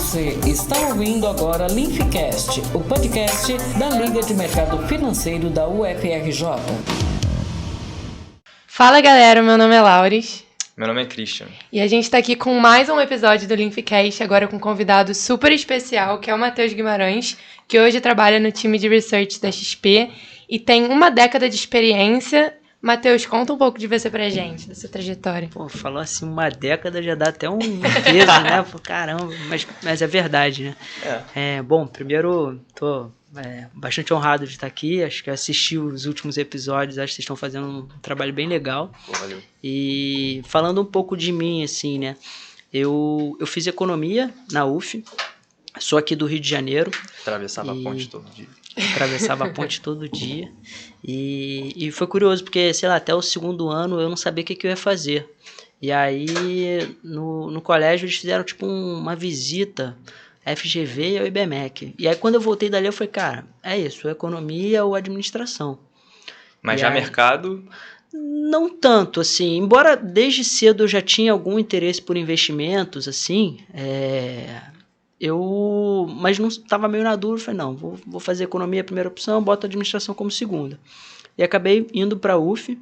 Você está ouvindo agora Linfcast, o podcast da Liga de Mercado Financeiro da UFRJ. Fala galera, meu nome é Lauris. Meu nome é Christian. E a gente está aqui com mais um episódio do Linfcast, agora com um convidado super especial, que é o Matheus Guimarães, que hoje trabalha no time de research da XP e tem 1 década de experiência. Matheus, conta um pouco de você pra gente, da sua trajetória. Pô, falou assim, 1 década já dá até um peso, né? Pô, caramba, mas é verdade, né? Bom, primeiro, tô bastante honrado de estar aqui, acho que assisti os últimos episódios, acho que vocês estão fazendo um trabalho bem legal. Pô, valeu. E falando um pouco de mim, assim, né? Eu fiz economia na UF, sou aqui do Rio de Janeiro. Atravessava a ponte todo dia. Atravessava a ponte todo dia. E foi curioso, porque, sei lá, até o 2º ano eu não sabia o que eu ia fazer. E aí, no colégio, eles fizeram, tipo, uma visita à FGV e ao IBMEC. E aí, quando eu voltei dali, eu falei, cara, é isso, economia ou administração. Mas E já aí, mercado... Não tanto, assim, embora desde cedo eu já tinha algum interesse por investimentos, assim, mas não estava meio na dúvida, falei, não, vou fazer economia a primeira opção, boto a administração como segunda. E acabei indo para a UF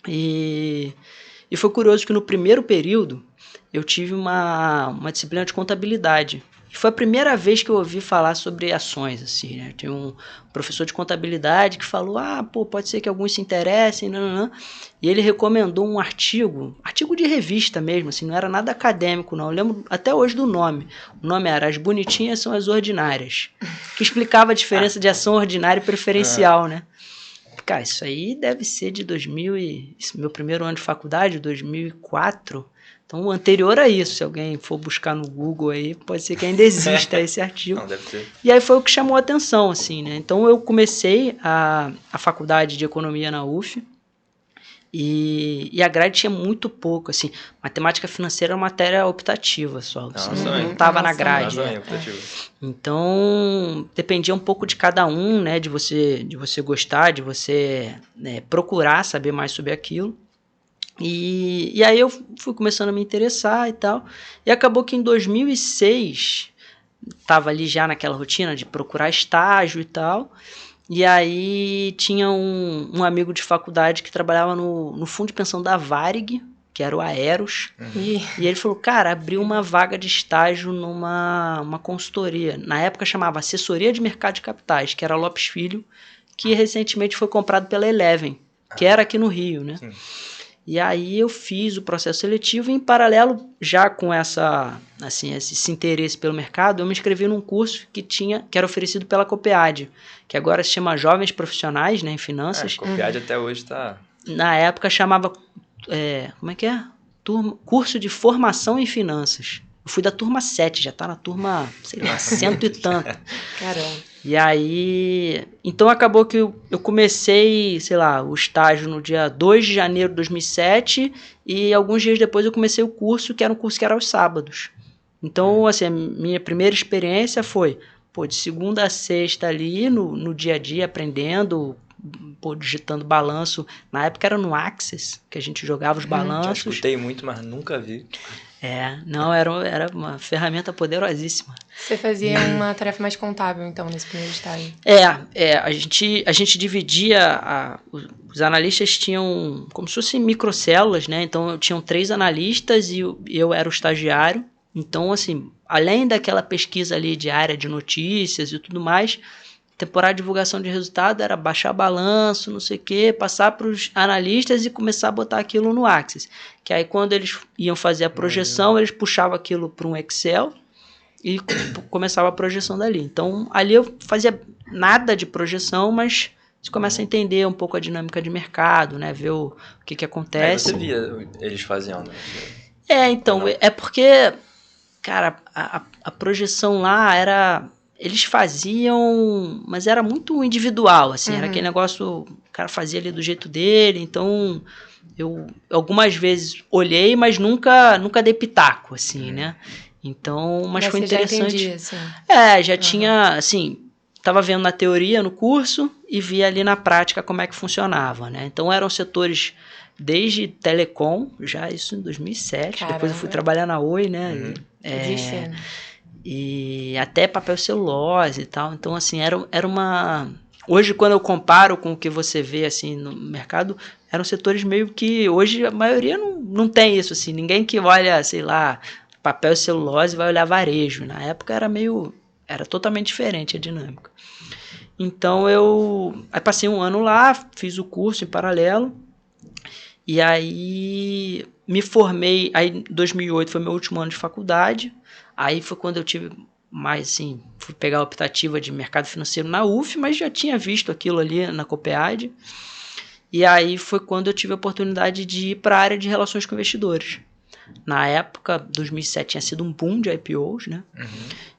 e foi curioso que no primeiro período eu tive uma disciplina de contabilidade. E foi a primeira vez que eu ouvi falar sobre ações, assim, né? Tem um professor de contabilidade que falou, pode ser que alguns se interessem, não. E ele recomendou um artigo de revista mesmo, assim, não era nada acadêmico, não. Eu lembro até hoje do nome. O nome era As Bonitinhas São as Ordinárias, que explicava a diferença de ação ordinária e preferencial, né? Cara, isso aí deve ser de meu primeiro ano de faculdade, 2004. Então, anterior a isso, se alguém for buscar no Google aí, pode ser que ainda exista esse artigo. Não, deve ter. E aí foi o que chamou a atenção, assim, né? Então, eu comecei a faculdade de economia na UF e a grade tinha muito pouco, assim. Matemática financeira é uma matéria optativa só. Não estava na grade. Então, dependia um pouco de cada um, né? De você gostar, de você procurar saber mais sobre aquilo. E aí eu fui começando a me interessar e tal, e acabou que em 2006, estava ali já naquela rotina de procurar estágio e tal, e aí tinha um amigo de faculdade que trabalhava no fundo de pensão da Varig, que era o Aeros, e ele falou, cara, abriu uma vaga de estágio numa consultoria, na época chamava Assessoria de Mercado de Capitais, que era Lopes Filho, que recentemente foi comprado pela Eleven, que era aqui no Rio, né? Sim. E aí eu fiz o processo seletivo e, em paralelo, já com esse interesse pelo mercado, eu me inscrevi num curso que era oferecido pela Copead, que agora se chama Jovens Profissionais, né, em Finanças. Copead até hoje está... Na época chamava, Curso de Formação em Finanças. Eu fui da turma 7, já tá na turma, sei lá, 100 e tanto. Caramba. E aí, então acabou que eu comecei, sei lá, o estágio no dia 2 de janeiro de 2007 e alguns dias depois eu comecei o curso, que era um curso que era aos sábados. Então, assim, a minha primeira experiência foi, de segunda a sexta ali, no dia a dia, aprendendo, digitando balanço. Na época era no Access, que a gente jogava os balanços. Já escutei muito, mas nunca vi. Era uma ferramenta poderosíssima. Você fazia uma tarefa mais contábil, então, nesse primeiro estágio? A gente dividia, os analistas tinham como se fossem microcélulas, né? Então, tinham 3 analistas e eu era o estagiário. Então, assim, além daquela pesquisa ali diária de notícias e tudo mais, temporada de divulgação de resultado era baixar balanço, não sei o quê, passar para os analistas e começar a botar aquilo no Access. Que aí, quando eles iam fazer a projeção, eles puxavam aquilo para um Excel e começava a projeção dali. Então, ali eu fazia nada de projeção, mas você começa a entender um pouco a dinâmica de mercado, né? Ver o que acontece. Aí você via eles fazendo. Então, é porque, cara, a projeção lá era... Eles faziam, mas era muito individual, assim, era aquele negócio, o cara fazia ali do jeito dele, então eu algumas vezes olhei, mas nunca dei pitaco, assim, né? Então, mas foi interessante. Já entendi, assim. Já tinha, assim, estava vendo na teoria, no curso, e via ali na prática como é que funcionava, né? Então eram setores desde telecom, já isso em 2007, Caramba. depois eu fui trabalhar na Oi, né? Existe, né? e até papel celulose e tal. Então, assim, era uma... Hoje, quando eu comparo com o que você vê, assim, no mercado, eram setores meio que... Hoje, a maioria não tem isso, assim. Ninguém que olha, sei lá, papel e celulose vai olhar varejo. Na época, era totalmente diferente a dinâmica. Então, aí passei um ano lá, fiz o curso em paralelo, e aí me formei. Aí, em 2008 foi meu último ano de faculdade. Aí foi quando eu tive mais, assim, fui pegar a optativa de mercado financeiro na UF, mas já tinha visto aquilo ali na Copead. E aí foi quando eu tive a oportunidade de ir para a área de relações com investidores. Na época, 2007 tinha sido um boom de IPOs, né?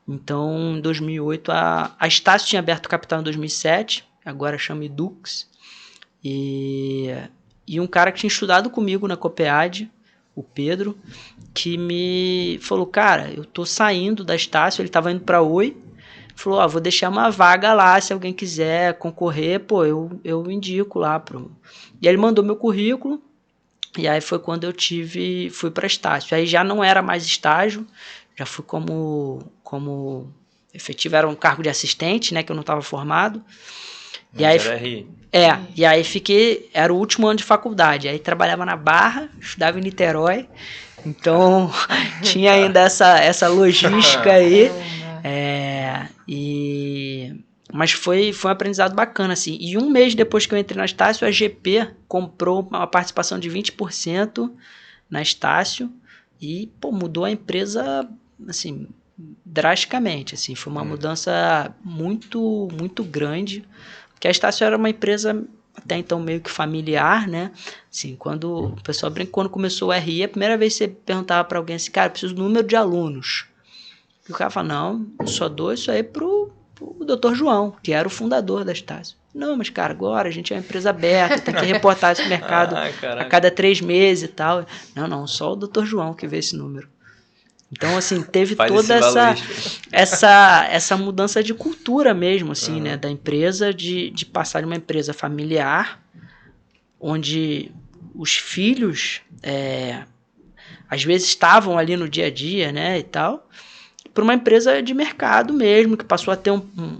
Então, em 2008, a Estácio tinha aberto capital em 2007, agora chama Edux. E um cara que tinha estudado comigo na Copead, o Pedro, que me falou, cara, eu tô saindo da Estácio, ele tava indo pra Oi, falou, vou deixar uma vaga lá, se alguém quiser concorrer, pô, eu indico lá. E aí ele mandou meu currículo, e aí foi quando eu fui pra Estácio. Aí já não era mais estágio, já fui como efetivo, era um cargo de assistente, né, que eu não estava formado. E aí, era RI. E aí era o último ano de faculdade, aí trabalhava na Barra, estudava em Niterói, então tinha ainda essa logística aí, mas foi um aprendizado bacana, assim. E um mês depois que eu entrei na Estácio, a GP comprou uma participação de 20% na Estácio e, pô, mudou a empresa, assim, drasticamente, assim. Foi uma mudança muito, muito grande, porque a Estácio era uma empresa até então meio que familiar, né? Assim, quando o pessoal brinca, quando começou o RI, a primeira vez que você perguntava para alguém assim, cara, eu preciso do número de alunos. E o cara fala, não, eu só dou isso aí pro Dr. João, que era o fundador da Estácio. Não, mas cara, agora a gente é uma empresa aberta, tem que reportar esse mercado a cada 3 meses e tal. Não, só o Dr. João que vê esse número. Então, assim, teve toda essa mudança de cultura mesmo, assim, né, da empresa, de passar de uma empresa familiar, onde os filhos, às vezes estavam ali no dia a dia, né, e tal, para uma empresa de mercado mesmo, que passou a ter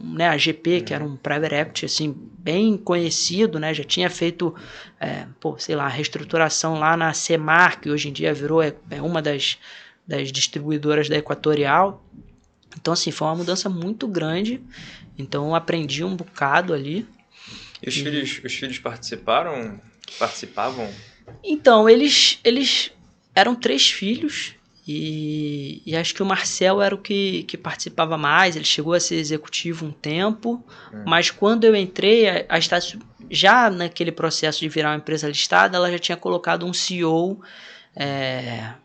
né, a GP, que era um private equity, assim, bem conhecido, né, já tinha feito, sei lá, reestruturação lá na Semar, que hoje em dia virou uma das distribuidoras da Equatorial. Então, assim, foi uma mudança muito grande. Então, eu aprendi um bocado ali. E os filhos participavam? Então, eles eram 3 filhos e acho que o Marcel era o que participava mais. Ele chegou a ser executivo um tempo, mas quando eu entrei, a Estácio, já naquele processo de virar uma empresa listada, ela já tinha colocado um CEO,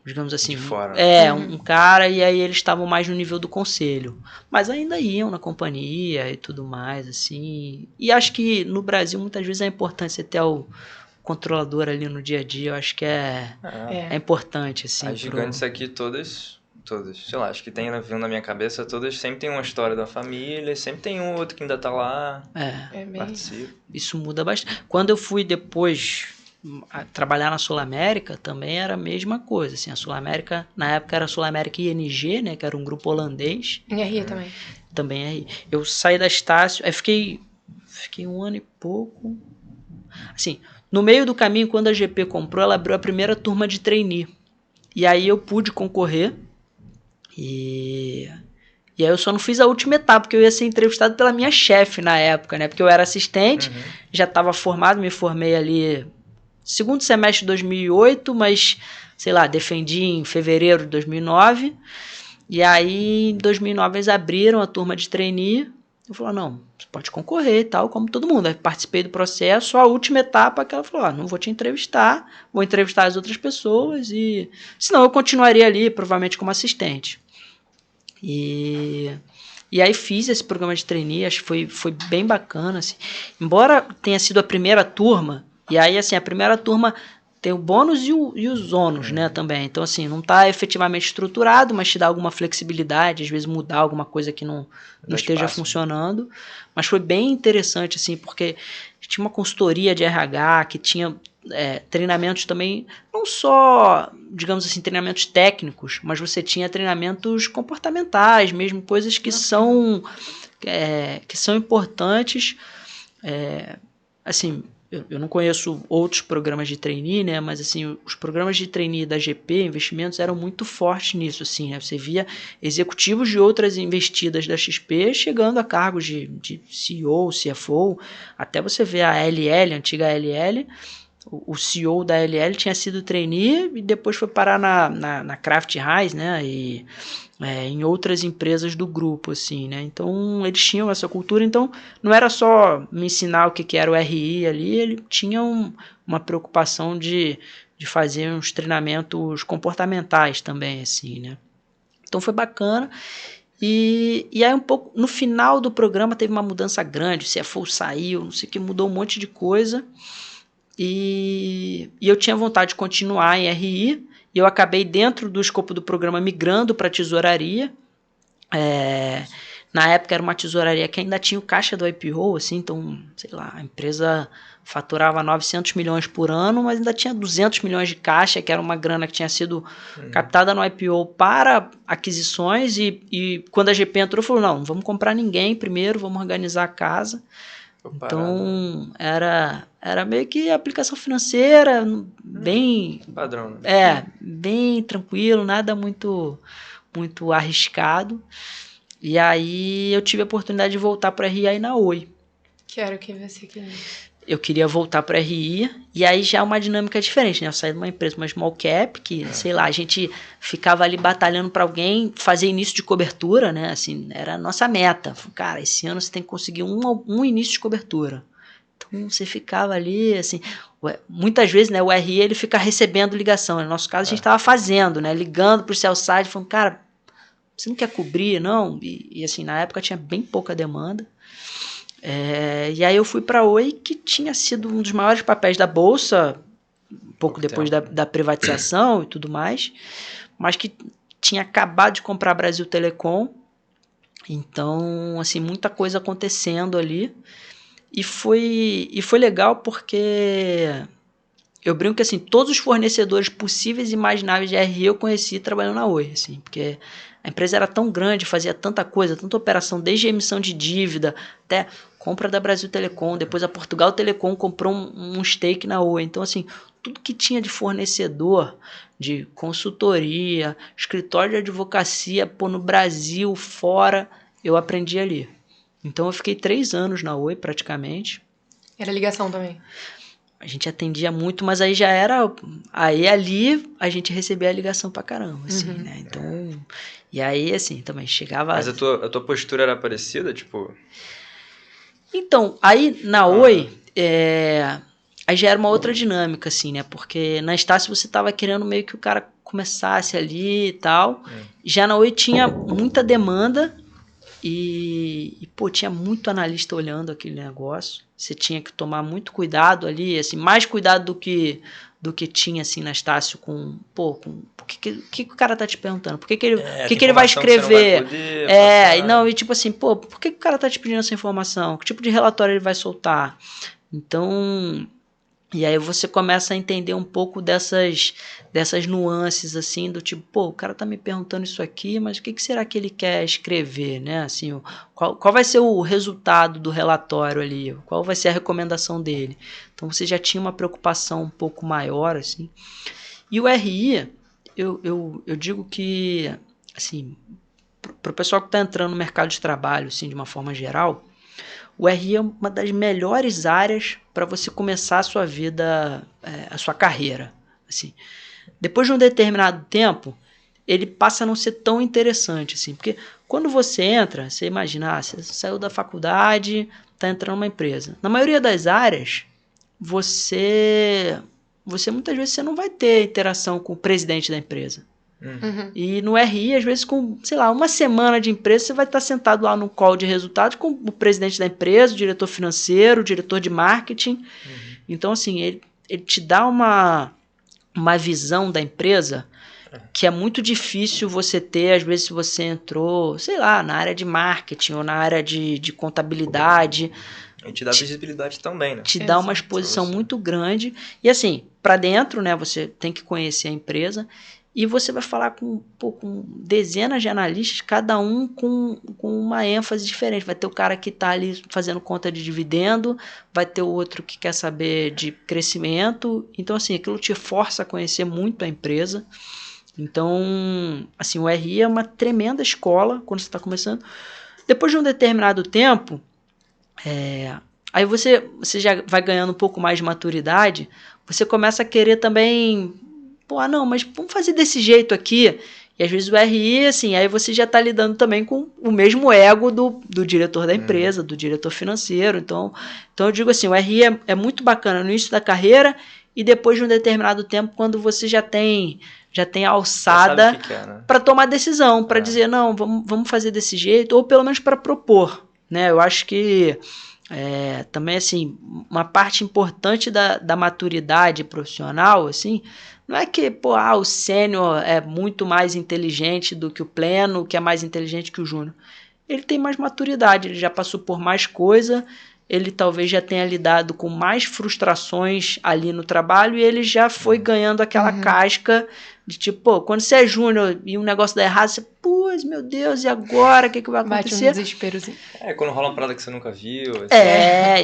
digamos assim, de fora. Um cara, e aí eles estavam mais no nível do conselho, mas ainda iam na companhia e tudo mais, assim. E acho que no Brasil muitas vezes é importante você ter o controlador ali no dia a dia. Eu acho que é importante, assim. As gigantes aqui todas, sei lá, acho que vindo na minha cabeça, todas sempre tem uma história da família, sempre tem um outro que ainda tá lá, participa. Isso muda bastante. Quando eu fui depois trabalhar na Sul América, também era a mesma coisa, assim. A Sul América, na época era a Sul América ING, né, que era um grupo holandês. Em RI também. Também RI. Eu saí da Estácio, aí fiquei 1 ano e pouco. Assim, no meio do caminho, quando a GP comprou, ela abriu a primeira turma de trainee. E aí eu pude concorrer. E aí eu só não fiz a última etapa, porque eu ia ser entrevistado pela minha chefe na época, né? Porque eu era assistente, já estava formado, me formei ali segundo semestre de 2008, mas, sei lá, defendi em fevereiro de 2009. E aí, em 2009, eles abriram a turma de trainee. Eu falei, não, você pode concorrer e tal, como todo mundo. Aí participei do processo. A última etapa que ela falou, não vou te entrevistar, vou entrevistar as outras pessoas, e senão eu continuaria ali, provavelmente como assistente. E aí fiz esse programa de trainee, acho que foi bem bacana, assim. Embora tenha sido a primeira turma, e aí, assim, a primeira turma tem o bônus e os ônus, né, também. Então, assim, não está efetivamente estruturado, mas te dá alguma flexibilidade, às vezes mudar alguma coisa que não esteja funcionando. Mas foi bem interessante, assim, porque que tinha uma consultoria de RH, que tinha treinamentos também, não só, digamos assim, treinamentos técnicos, mas você tinha treinamentos comportamentais, mesmo coisas que são importantes. Assim, eu não conheço outros programas de trainee, né? Mas assim, os programas de trainee da GP Investimentos eram muito fortes nisso, assim, né? Você via executivos de outras investidas da XP chegando a cargos de CEO, CFO, até você vê a LL, a antiga LL, o CEO da LL tinha sido trainee e depois foi parar na Kraft Heinz, né? E em outras empresas do grupo, assim, né? Então, eles tinham essa cultura. Então, não era só me ensinar o que era o RI ali, ele tinha uma preocupação de fazer uns treinamentos comportamentais também, assim, né? Então, foi bacana. E aí, um pouco, no final do programa, teve uma mudança grande, o CFO saiu, não sei o que, mudou um monte de coisa. E eu tinha vontade de continuar em RI, e eu acabei dentro do escopo do programa migrando para a tesouraria. Na época era uma tesouraria que ainda tinha o caixa do IPO, assim, então, sei lá, a empresa faturava 900 milhões por ano, mas ainda tinha 200 milhões de caixa, que era uma grana que tinha sido captada no IPO para aquisições, e quando a GP entrou, falou, não vamos comprar ninguém primeiro, vamos organizar a casa. Então, era meio que aplicação financeira, bem... Padrão, né? Bem tranquilo, nada muito arriscado. E aí, eu tive a oportunidade de voltar para a RI na Oi. Que era o que você queria? Eu queria voltar para a RI, e aí já uma dinâmica diferente, né? Eu saí de uma empresa, uma small cap, que, sei lá, a gente ficava ali batalhando para alguém fazer início de cobertura, né? Assim, era a nossa meta. Cara, esse ano você tem que conseguir um início de cobertura. Então, você ficava ali, assim... Muitas vezes, né, o RI, ele fica recebendo ligação. No nosso caso, a gente estava fazendo, né? Ligando para o sell side, falando, cara, você não quer cobrir, não? E assim, na época tinha bem pouca demanda. E aí eu fui para a Oi, que tinha sido um dos maiores papéis da Bolsa, um pouco depois da privatização e tudo mais, mas que tinha acabado de comprar a Brasil Telecom. Então, assim, muita coisa acontecendo ali. E foi legal porque eu brinco que assim, todos os fornecedores possíveis e imagináveis de RI eu conheci trabalhando na Oi, assim, porque a empresa era tão grande, fazia tanta coisa, tanta operação, desde emissão de dívida até compra da Brasil Telecom, depois a Portugal Telecom comprou um stake na Oi. Então, assim, tudo que tinha de fornecedor, de consultoria, escritório de advocacia, no Brasil, fora, eu aprendi ali. Então, eu fiquei 3 anos na Oi, praticamente. Era ligação também? A gente atendia muito, mas aí já era... Aí, ali, a gente recebia a ligação pra caramba, assim, né? Então... E aí, assim, também chegava... Mas a tua postura era parecida, tipo... Então, aí, na Oi... Aí já era uma outra dinâmica, assim, né? Porque na Estácio você tava querendo meio que o cara começasse ali e tal. Já na Oi tinha muita demanda... E, tinha muito analista olhando aquele negócio. Você tinha que tomar muito cuidado ali, assim, mais cuidado do que tinha, assim, na Estácio com o que o cara tá te perguntando? Por que ele vai escrever? E tipo assim, por que o cara tá te pedindo essa informação? Que tipo de relatório ele vai soltar? Então... E aí você começa a entender um pouco dessas nuances, assim, do tipo, o cara tá me perguntando isso aqui, mas o que será que ele quer escrever, né? Assim, qual vai ser o resultado do relatório ali? Qual vai ser a recomendação dele? Então você já tinha uma preocupação um pouco maior, assim. E o RI, eu digo que, assim, pro pessoal que tá entrando no mercado de trabalho, assim, de uma forma geral... O RI é uma das melhores áreas para você começar a sua vida, a sua carreira. Assim. Depois de um determinado tempo, ele passa a não ser tão interessante. Assim, porque quando você entra, você imagina, você saiu da faculdade, está entrando numa empresa. Na maioria das áreas, você muitas vezes você não vai ter interação com o presidente da empresa. E no RI, às vezes, com, sei lá, uma semana de empresa, você vai estar sentado lá no call de resultados com o presidente da empresa, o diretor financeiro, o diretor de marketing. Então, assim, ele te dá uma visão da empresa que é muito difícil você ter, às vezes, se você entrou, sei lá, na área de marketing ou na área de contabilidade. E te dá visibilidade também, né? Te dá uma exposição muito grande. E assim, para dentro, né, você tem que conhecer a empresa e você vai falar com dezenas de analistas, cada um com uma ênfase diferente. Vai ter o cara que está ali fazendo conta de dividendo, vai ter o outro que quer saber de crescimento. Então, assim, aquilo te força a conhecer muito a empresa. Então, assim, o RI é uma tremenda escola quando você está começando. Depois de um determinado tempo, aí você já vai ganhando um pouco mais de maturidade, você começa a querer também, não, mas vamos fazer desse jeito aqui. E às vezes o RI, assim, aí você já está lidando também com o mesmo ego do diretor da empresa, do diretor financeiro. Então eu digo assim, o RI é muito bacana no início da carreira e depois de um determinado tempo, quando você já tem a alçada para tomar decisão, para dizer, não, vamos fazer desse jeito, ou pelo menos para propor, né? Eu acho que também, assim, uma parte importante da maturidade profissional, assim, não é que, o sênior é muito mais inteligente do que o pleno, que é mais inteligente que o júnior. Ele tem mais maturidade, ele já passou por mais coisa, ele talvez já tenha lidado com mais frustrações ali no trabalho e ele já foi ganhando aquela casca de tipo, quando você é júnior e um negócio dá errado, você, meu Deus, e agora? O que vai acontecer? Bate um desesperozinho. Quando rola uma parada que você nunca viu.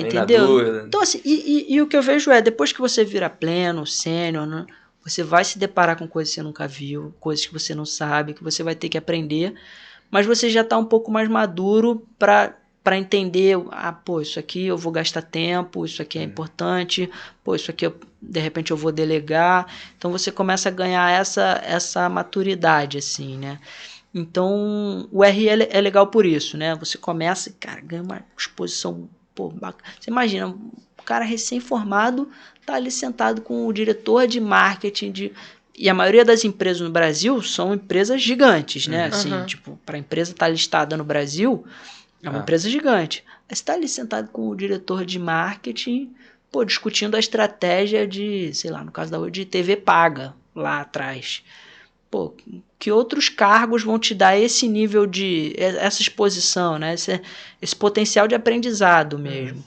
Entendeu? Então, assim, e o que eu vejo depois que você vira pleno, sênior, né, você vai se deparar com coisas que você nunca viu, coisas que você não sabe, que você vai ter que aprender, mas você já está um pouco mais maduro para entender, isso aqui eu vou gastar tempo, isso aqui é importante, isso aqui de repente eu vou delegar. Então você começa a ganhar essa maturidade, assim, né? Então o RI é legal por isso, né? Você começa, cara, ganha uma exposição, bacana. Você imagina, um cara recém-formado tá ali sentado com o diretor de marketing e a maioria das empresas no Brasil são empresas gigantes, né? Assim, tipo, para a empresa estar listada no Brasil, é uma empresa gigante. Aí você está ali sentado com o diretor de marketing, discutindo a estratégia de, sei lá, no caso da hoje, de TV paga lá atrás. Que outros cargos vão te dar esse nível essa exposição, né? Esse potencial de aprendizado mesmo.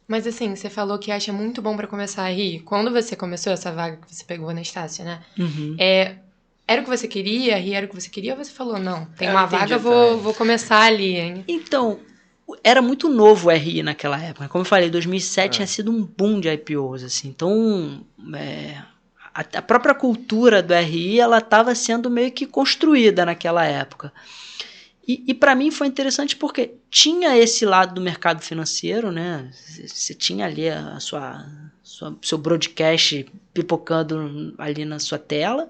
Mas assim, você falou que acha muito bom para começar a rir. Quando você começou essa vaga que você pegou na Estácio, né? Era o que você queria? RI era o que você queria? Ou você falou, não, tem uma vaga, vou começar ali, hein? Então, era muito novo o RI naquela época. Como eu falei, 2007 tinha sido um boom de IPOs, assim. Então, a própria cultura do RI, ela estava sendo meio que construída naquela época. E para mim foi interessante porque tinha esse lado do mercado financeiro, né? Você tinha ali seu broadcast pipocando ali na sua tela.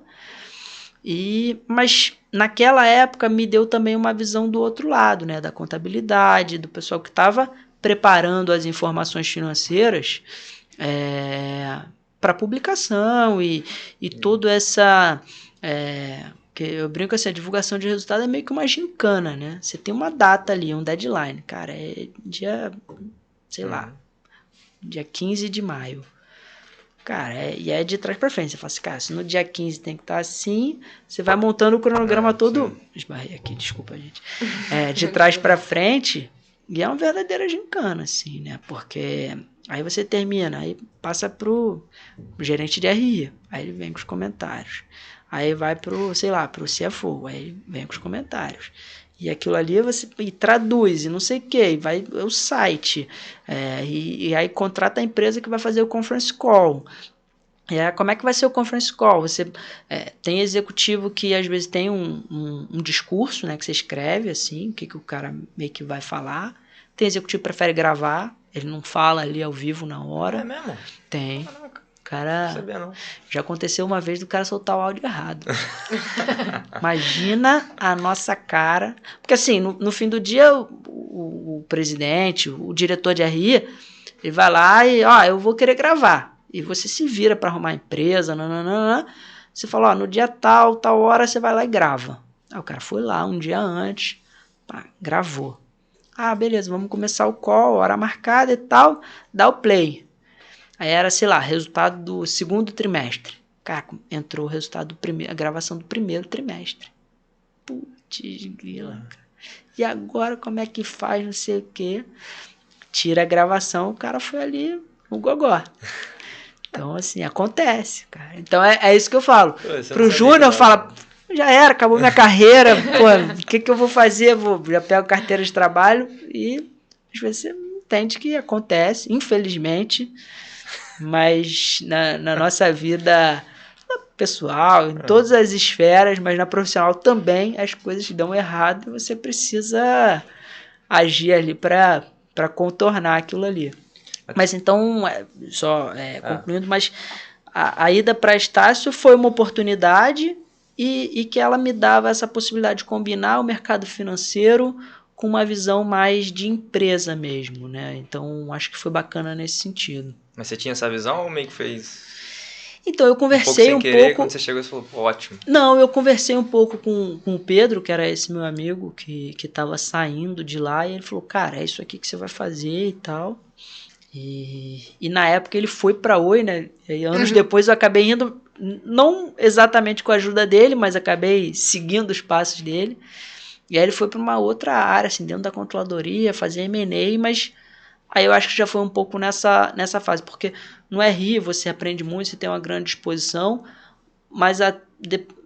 Mas naquela época me deu também uma visão do outro lado, né? Da contabilidade, do pessoal que estava preparando as informações financeiras para publicação e toda essa... que eu brinco assim, a divulgação de resultado é meio que uma gincana, né? Você tem uma data ali, um deadline. Cara, é dia, sei lá, dia 15 de maio. Cara, e é de trás pra frente. Você fala assim, cara, se no dia 15 tem que estar assim, você vai montando o cronograma todo... Esbarrei aqui, desculpa, gente. De trás pra frente, e é uma verdadeira gincana, assim, né? Porque aí você termina, aí passa pro gerente de RI, aí ele vem com os comentários. Aí vai pro, sei lá, pro CFO, aí vem com os comentários. E aquilo ali você traduz, e não sei o que, e vai o site, e aí contrata a empresa que vai fazer o conference call. E aí, como é que vai ser o conference call? Você tem executivo que às vezes tem um discurso, né, que você escreve, assim, o que o cara meio que vai falar. Tem executivo que prefere gravar, ele não fala ali ao vivo na hora. É mesmo? Tem. Cara, não sabia, não. Já aconteceu uma vez do cara soltar o áudio errado. Imagina a nossa cara. Porque assim, no fim do dia, o presidente, o diretor de RI, ele vai lá e, eu vou querer gravar. E você se vira para arrumar a empresa, nananana. Você fala, no dia tal hora você vai lá e grava. Aí o cara foi lá um dia antes, gravou. Beleza, vamos começar o call, hora marcada e tal, dá o play. Aí era, sei lá, resultado do segundo trimestre. Cara, entrou o resultado a gravação do primeiro trimestre. Putz, grila, cara. E agora como é que faz, não sei o quê. tira a gravação, o cara foi ali no gogó. Então, assim, acontece, cara. Então, é isso que eu falo. Pro Júnior, fala, já era, acabou minha carreira, pô, o que eu vou fazer? Já pego carteira de trabalho e às vezes você entende que acontece, infelizmente, mas na nossa vida pessoal, em todas as esferas, mas na profissional também, as coisas dão errado e você precisa agir ali para contornar aquilo ali. Mas então, concluindo, mas a ida para Estácio foi uma oportunidade e que ela me dava essa possibilidade de combinar o mercado financeiro com uma visão mais de empresa mesmo, né? Então, acho que foi bacana nesse sentido. Mas você tinha essa visão ou meio que fez... Então, eu conversei um pouco... Quando você chegou, você falou, ótimo. Não, eu conversei um pouco com o Pedro, que era esse meu amigo, que estava saindo de lá, e ele falou, cara, é isso aqui que você vai fazer e tal. E na época ele foi para Oi, né? E anos depois eu acabei indo, não exatamente com a ajuda dele, mas acabei seguindo os passos dele. E aí ele foi para uma outra área, assim, dentro da controladoria, fazer M&A, mas... Aí eu acho que já foi um pouco nessa fase, porque no RI você aprende muito, você tem uma grande disposição, mas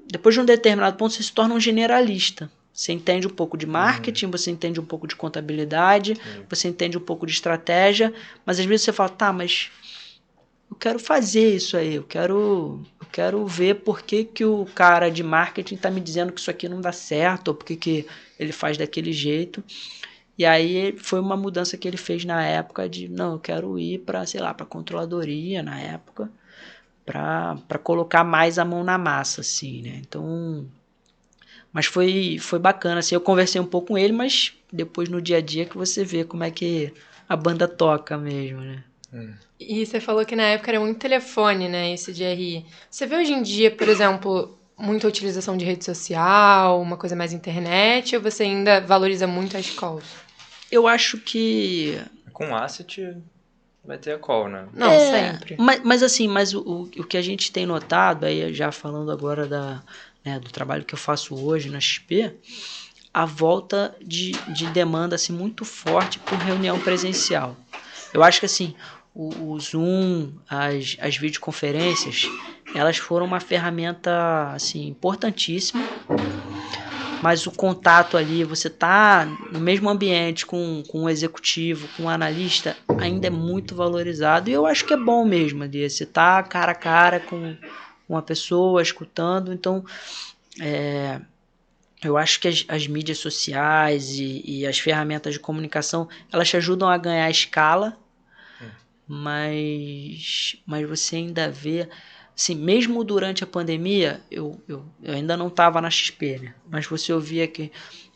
depois de um determinado ponto você se torna um generalista. Você entende um pouco de marketing, você entende um pouco de contabilidade, você entende um pouco de estratégia, mas às vezes você fala, tá, mas eu quero fazer isso aí, eu quero ver por que o cara de marketing está me dizendo que isso aqui não dá certo, ou por que ele faz daquele jeito. E aí foi uma mudança que ele fez na época de, não, eu quero ir para, sei lá, para controladoria na época, para colocar mais a mão na massa, assim, né? Então, mas foi bacana, assim, eu conversei um pouco com ele, mas depois no dia a dia que você vê como é que a banda toca mesmo, né? E você falou que na época era muito telefone, né, esse de RI. Você vê hoje em dia, por exemplo, muita utilização de rede social, uma coisa mais internet, ou você ainda valoriza muito as calls? Eu acho que... Com asset vai ter a call, né? Não, sempre. Mas assim, o que a gente tem notado, aí já falando agora do trabalho que eu faço hoje na XP, a volta de demanda assim, muito forte por reunião presencial. Eu acho que assim, o Zoom, as videoconferências, elas foram uma ferramenta assim, importantíssima, mas o contato ali, você tá no mesmo ambiente com o executivo, com o analista, ainda é muito valorizado. E eu acho que é bom mesmo, ali, você tá cara a cara com uma pessoa, escutando. Então, eu acho que as mídias sociais e as ferramentas de comunicação, elas te ajudam a ganhar escala, mas você ainda vê... Assim, mesmo durante a pandemia, eu ainda não estava na XP, né? Mas você ouvia que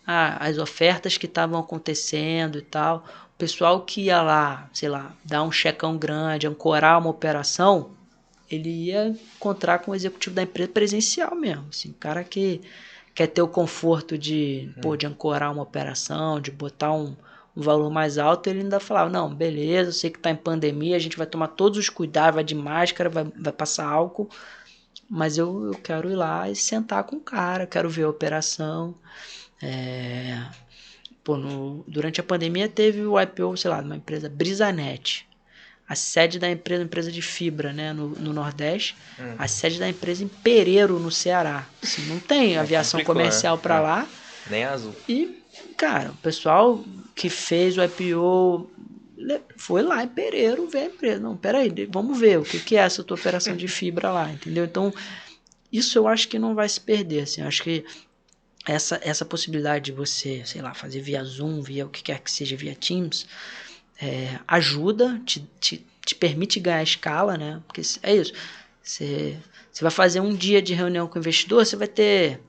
as ofertas que estavam acontecendo e tal, o pessoal que ia lá, sei lá, dar um checão grande, ancorar uma operação, ele ia encontrar com o executivo da empresa presencial mesmo. Assim, o cara que quer ter o conforto de ancorar uma operação, de botar um valor mais alto, ele ainda falava, não, beleza, eu sei que está em pandemia, a gente vai tomar todos os cuidados, vai de máscara, vai passar álcool, mas eu quero ir lá e sentar com o cara, quero ver a operação. Durante a pandemia teve o IPO, sei lá, de uma empresa, Brisanet, a sede da empresa, uma empresa de fibra, né, no Nordeste, a sede da empresa em Pereiro, no Ceará. Assim, não tem aviação comercial para lá. Nem azul. E, cara, o pessoal que fez o IPO foi lá em Pereiro ver a empresa. Não, peraí, vamos ver o que é essa tua operação de fibra lá, entendeu? Então, isso eu acho que não vai se perder, assim, eu acho que essa possibilidade de você, sei lá, fazer via Zoom, via o que quer que seja, via Teams, ajuda, te permite ganhar escala, né? Porque é isso, você vai fazer um dia de reunião com o investidor, você vai ter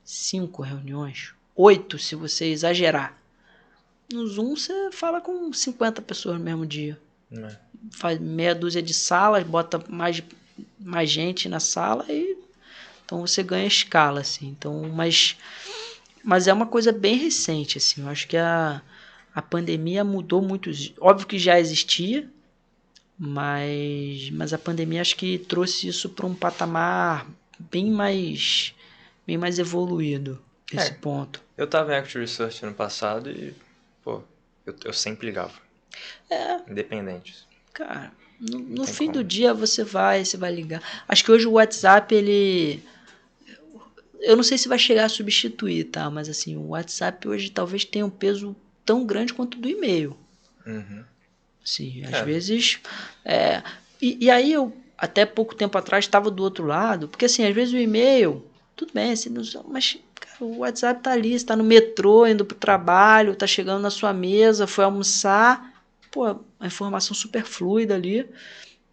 5 reuniões, 8 se você exagerar. No Zoom você fala com 50 pessoas no mesmo dia. Faz meia dúzia de salas, bota mais gente na sala e então você ganha escala, assim. Então, mas é uma coisa bem recente, assim. Eu acho que a pandemia mudou muito. Óbvio que já existia, mas a pandemia acho que trouxe isso para um patamar bem mais evoluído, esse ponto. Eu estava em Equity Research ano passado e, pô, eu sempre ligava. Independentes. Cara, no fim do dia você vai ligar. Acho que hoje o WhatsApp, eu não sei se vai chegar a substituir, tá? Mas assim, o WhatsApp hoje talvez tenha um peso tão grande quanto o do e-mail. Sim, às vezes... E aí eu, até pouco tempo atrás, estava do outro lado, porque assim, às vezes o e-mail, tudo bem, assim, mas cara, o WhatsApp tá ali, você tá no metrô, indo pro trabalho, tá chegando na sua mesa, foi almoçar, pô, a informação super fluida ali.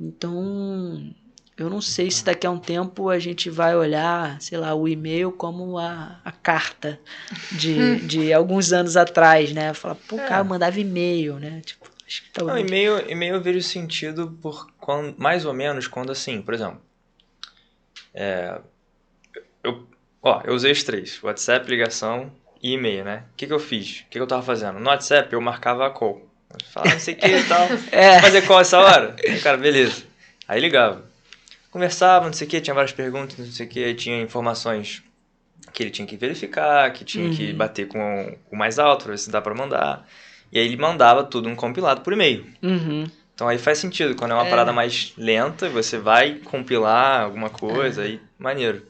Então, eu não sei se daqui a um tempo a gente vai olhar, sei lá, o e-mail como a carta de alguns anos atrás, né? Falar, pô, cara, eu mandava e-mail, né? Tipo, acho que talvez... Não, e-mail eu vejo sentido mais ou menos quando assim, por exemplo, eu usei os 3, WhatsApp, ligação e e-mail, né? O que eu fiz? O que eu tava fazendo? No WhatsApp eu marcava a call. Eu falava, não sei o que e tal. Fazer call essa hora? Aí, cara, beleza. Aí ligava. Conversava, não sei o que, tinha várias perguntas, não sei o que, aí tinha informações que ele tinha que verificar, que tinha que bater com o mais alto, pra ver se dá pra mandar. E aí ele mandava tudo um compilado por e-mail. Então aí faz sentido, quando é uma parada mais lenta, você vai compilar alguma coisa, aí maneiro.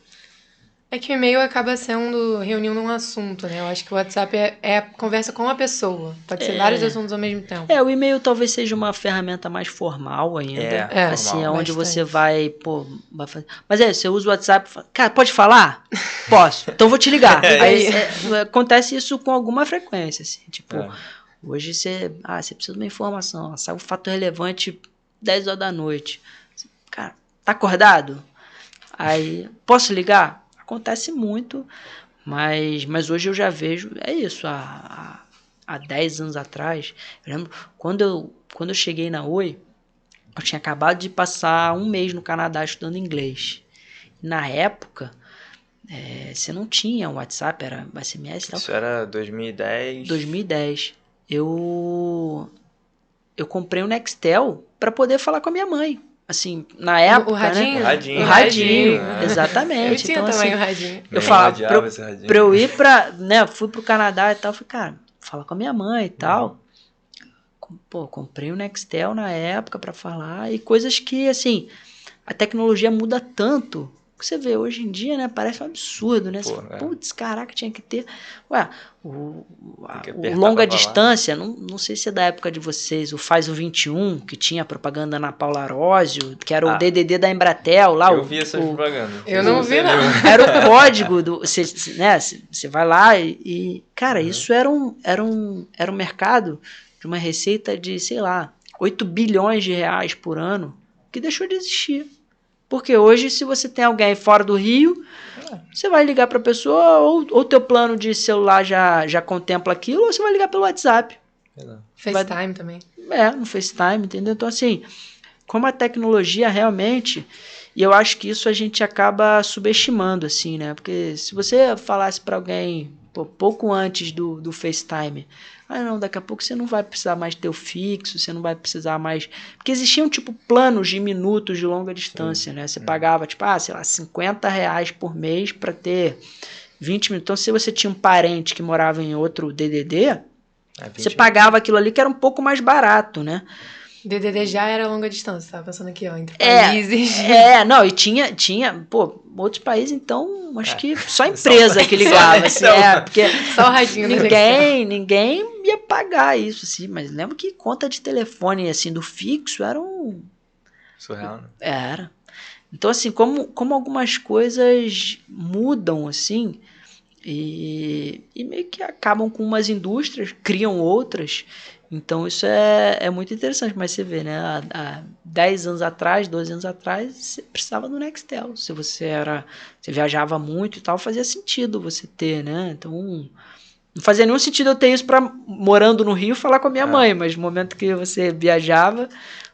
É que o e-mail acaba sendo reunindo um assunto, né? Eu acho que o WhatsApp é conversa com a pessoa. Pode ser vários assuntos ao mesmo tempo. O e-mail talvez seja uma ferramenta mais formal ainda. Assim, formal. onde você vai fazer. Mas você usa o WhatsApp, cara, pode falar? Posso. Então vou te ligar. Aí acontece isso com alguma frequência, assim. Tipo, hoje você precisa de uma informação. Sai um fato relevante 10 horas da noite. Cara, tá acordado? Aí, posso ligar? Acontece muito, mas hoje eu já vejo, isso, há 10 anos atrás, eu lembro, quando eu cheguei na Oi, eu tinha acabado de passar um mês no Canadá estudando inglês. Na época, você não tinha WhatsApp, era SMS e tal. Isso era 2010? 2010. Eu comprei um Nextel para poder falar com a minha mãe. Assim, na época, o radinho? né? O radinho. Exatamente. Eu tinha então, também assim, o radinho. Eu falava, pra eu ir fui pro Canadá e tal, falei, cara, fala com a minha mãe e tal. Pô, comprei o Nextel na época pra falar, e coisas que, assim, a tecnologia muda tanto, que você vê hoje em dia, né, parece um absurdo, né? Putz, caraca, tinha que ter... Ué, o longa distância, não sei se é da época de vocês, o Faz o 21, que tinha propaganda na Paula Arósio, que era o DDD da Embratel lá. Eu vi essa propaganda. Eu não vi, não. Era o código do... Você vai lá e cara, isso era um mercado de uma receita de, sei lá, 8 bilhões de reais por ano, que deixou de existir. Porque hoje, se você tem alguém fora do Rio, você vai ligar para a pessoa, ou teu plano de celular já contempla aquilo, ou você vai ligar pelo WhatsApp. FaceTime também. No FaceTime, entendeu? Então, assim, como a tecnologia realmente... E eu acho que isso a gente acaba subestimando, assim, né? Porque se você falasse para alguém pouco antes do FaceTime... não, daqui a pouco você não vai precisar mais ter o fixo, você não vai precisar mais... Porque existiam, planos de minutos de longa distância, né? Você pagava, sei lá, R$50 por mês para ter 20 minutos. Então, se você tinha um parente que morava em outro DDD, você pagava aquilo ali que era um pouco mais barato, né? DDD já era longa distância, tava pensando aqui, ó, entre países. Não, e tinha, outros países, então, acho que só empresa que ligava, assim, porque só o radinho ninguém ia pagar isso, assim, mas lembro que conta de telefone, assim, do fixo era surreal, né? Era. Então, assim, como algumas coisas mudam, assim, e meio que acabam com umas indústrias, criam outras. Então isso é muito interessante, mas você vê, né? Há 10 anos atrás, 12 anos atrás, você precisava do Nextel. Se você viajava muito e tal, fazia sentido você ter, né? Então não fazia nenhum sentido eu ter isso morando no Rio, falar com a minha mãe, mas no momento que você viajava,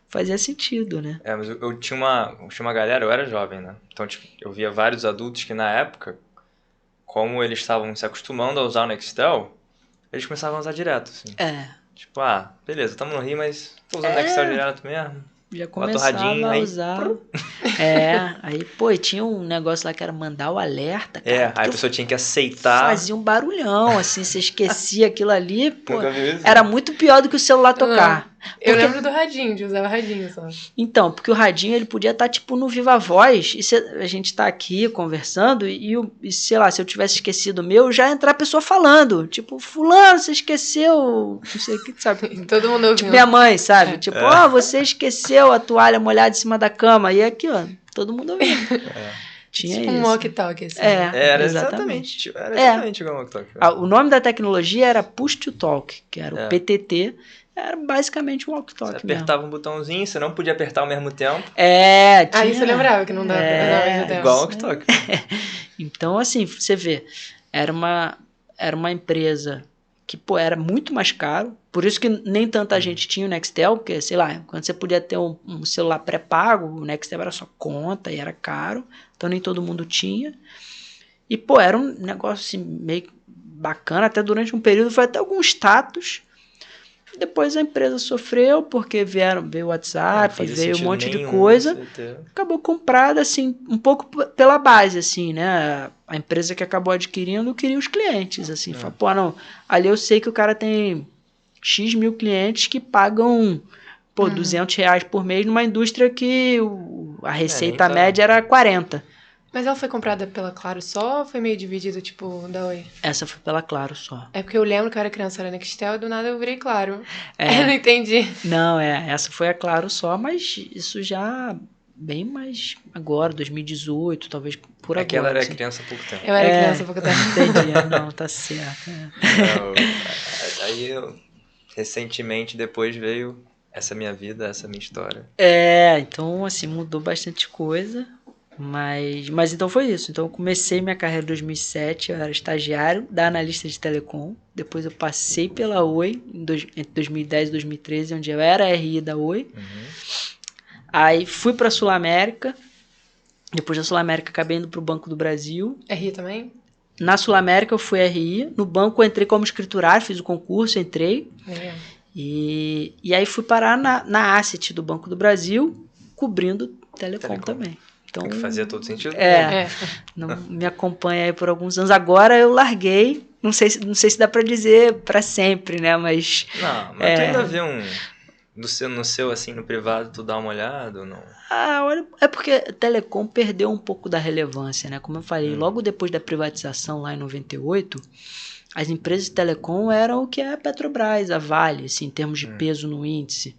fazia sentido, né? Mas eu tinha uma galera, eu era jovem, né? Então eu via vários adultos que na época, como eles estavam se acostumando a usar o Nextel, eles começavam a usar direto, assim. Beleza, estamos no Rio, mas tô usando Nextel direto mesmo. Já começava a usar. Aí, tinha um negócio lá que era mandar o alerta, cara. Aí a pessoa tinha que aceitar. Fazia um barulhão, assim, você esquecia aquilo ali, era muito pior do que o celular tocar. Eu lembro do radinho, de usar o radinho só. Então, porque o radinho ele podia estar tipo no Viva Voz, e a gente tá aqui conversando, e sei lá, se eu tivesse esquecido o meu, já entrar a pessoa falando, tipo, fulano, você esqueceu, não sei o que, sabe? Todo mundo ouvindo. Tipo, minha mãe, sabe? Tipo, você esqueceu a toalha molhada em cima da cama, e aqui, ó, todo mundo ouvindo. Tinha tipo isso. um walkie-talkie, assim. Era exatamente. exatamente igual ao walkie-talkie. O nome da tecnologia era Push to Talk, que era o PTT, era basicamente um walkie-talkie mesmo. Você apertava um botãozinho, você não podia apertar ao mesmo tempo. Tinha... Isso eu lembrava, que não dava pra apertar ao mesmo tempo. Igual ao walkie-talkie. Então, assim, você vê, era uma empresa que, pô, era muito mais caro, por isso que nem tanta gente tinha o Nextel, porque, sei lá, quando você podia ter um celular pré-pago, o Nextel era só conta e era caro, então nem todo mundo tinha. E, pô, era um negócio, assim, meio bacana, até durante um período foi até algum status. Depois a empresa sofreu, porque veio o WhatsApp, veio um monte de coisa. Acabou comprada, assim, um pouco pela base, assim, né? A empresa que acabou adquirindo queria os clientes, assim. Fala, pô, não, ali eu sei que o cara tem X mil clientes que pagam, pô, R$200 por mês numa indústria que a receita média era 40. Mas ela foi comprada pela Claro só ou foi meio dividido, tipo, da Oi? Essa foi pela Claro só. É porque eu lembro que eu era criança, era Nextel, e do nada eu virei Claro. Eu não entendi. Não, essa foi a Claro só, mas isso já bem mais agora, 2018, talvez por agora. É que ela era assim. criança há pouco tempo. Eu era criança há pouco tempo. Entendi, não, tá certo. Aí, recentemente, depois veio essa minha vida, essa minha história. Então, assim, mudou bastante coisa. Mas então foi isso. Então eu comecei minha carreira em 2007, eu era estagiário da analista de telecom. Depois eu passei pela Oi entre 2010 e 2013, onde eu era RI da Oi. Aí fui para a Sul América. Depois da Sul América acabei indo para o Banco do Brasil. RI também? Na Sul América eu fui RI. No banco eu entrei como escriturário, fiz o concurso, entrei. E aí fui parar na Asset do Banco do Brasil, cobrindo telecom. Também. Então, que fazia todo sentido. Não me acompanha aí por alguns anos. Agora eu larguei, não sei se dá pra dizer pra sempre, né? Mas tu ainda vê no seu, assim, no privado, tu dá uma olhada ou não? Olha, é porque telecom perdeu um pouco da relevância, né? Como eu falei, logo depois da privatização lá em 98, as empresas de telecom eram o que é a Petrobras, a Vale, assim, em termos de peso no índice.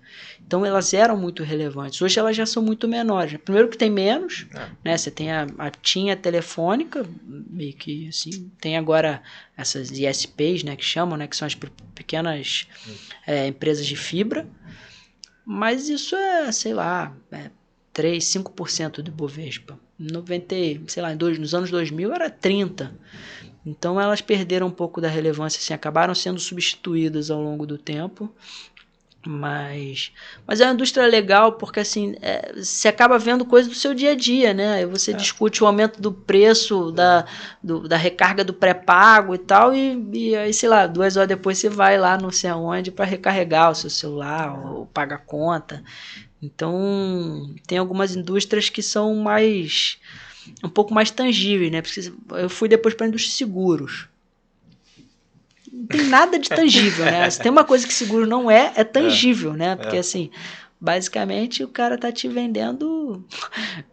Então elas eram muito relevantes. Hoje elas já são muito menores. Primeiro que tem menos, né? Você tem a TIM telefônica, meio que assim, tem agora essas ISPs, né, que chamam, né, que são as pequenas empresas de fibra. Mas isso sei lá, 3, 5% do Ibovespa. Nos anos 2000 era 30%. Então elas perderam um pouco da relevância, assim, acabaram sendo substituídas ao longo do tempo. Mas é uma indústria legal porque assim, você acaba vendo coisas do seu dia a dia, né? Aí você discute o aumento do preço da recarga do pré-pago e tal, e aí, sei lá, 2 horas depois você vai lá não sei aonde para recarregar o seu celular ou pagar a conta. Então tem algumas indústrias que são um pouco mais tangíveis, né? Porque eu fui depois para a indústria de seguros. Não tem nada de tangível, né? Se tem uma coisa que seguro não é tangível, né? Porque assim, basicamente o cara tá te vendendo.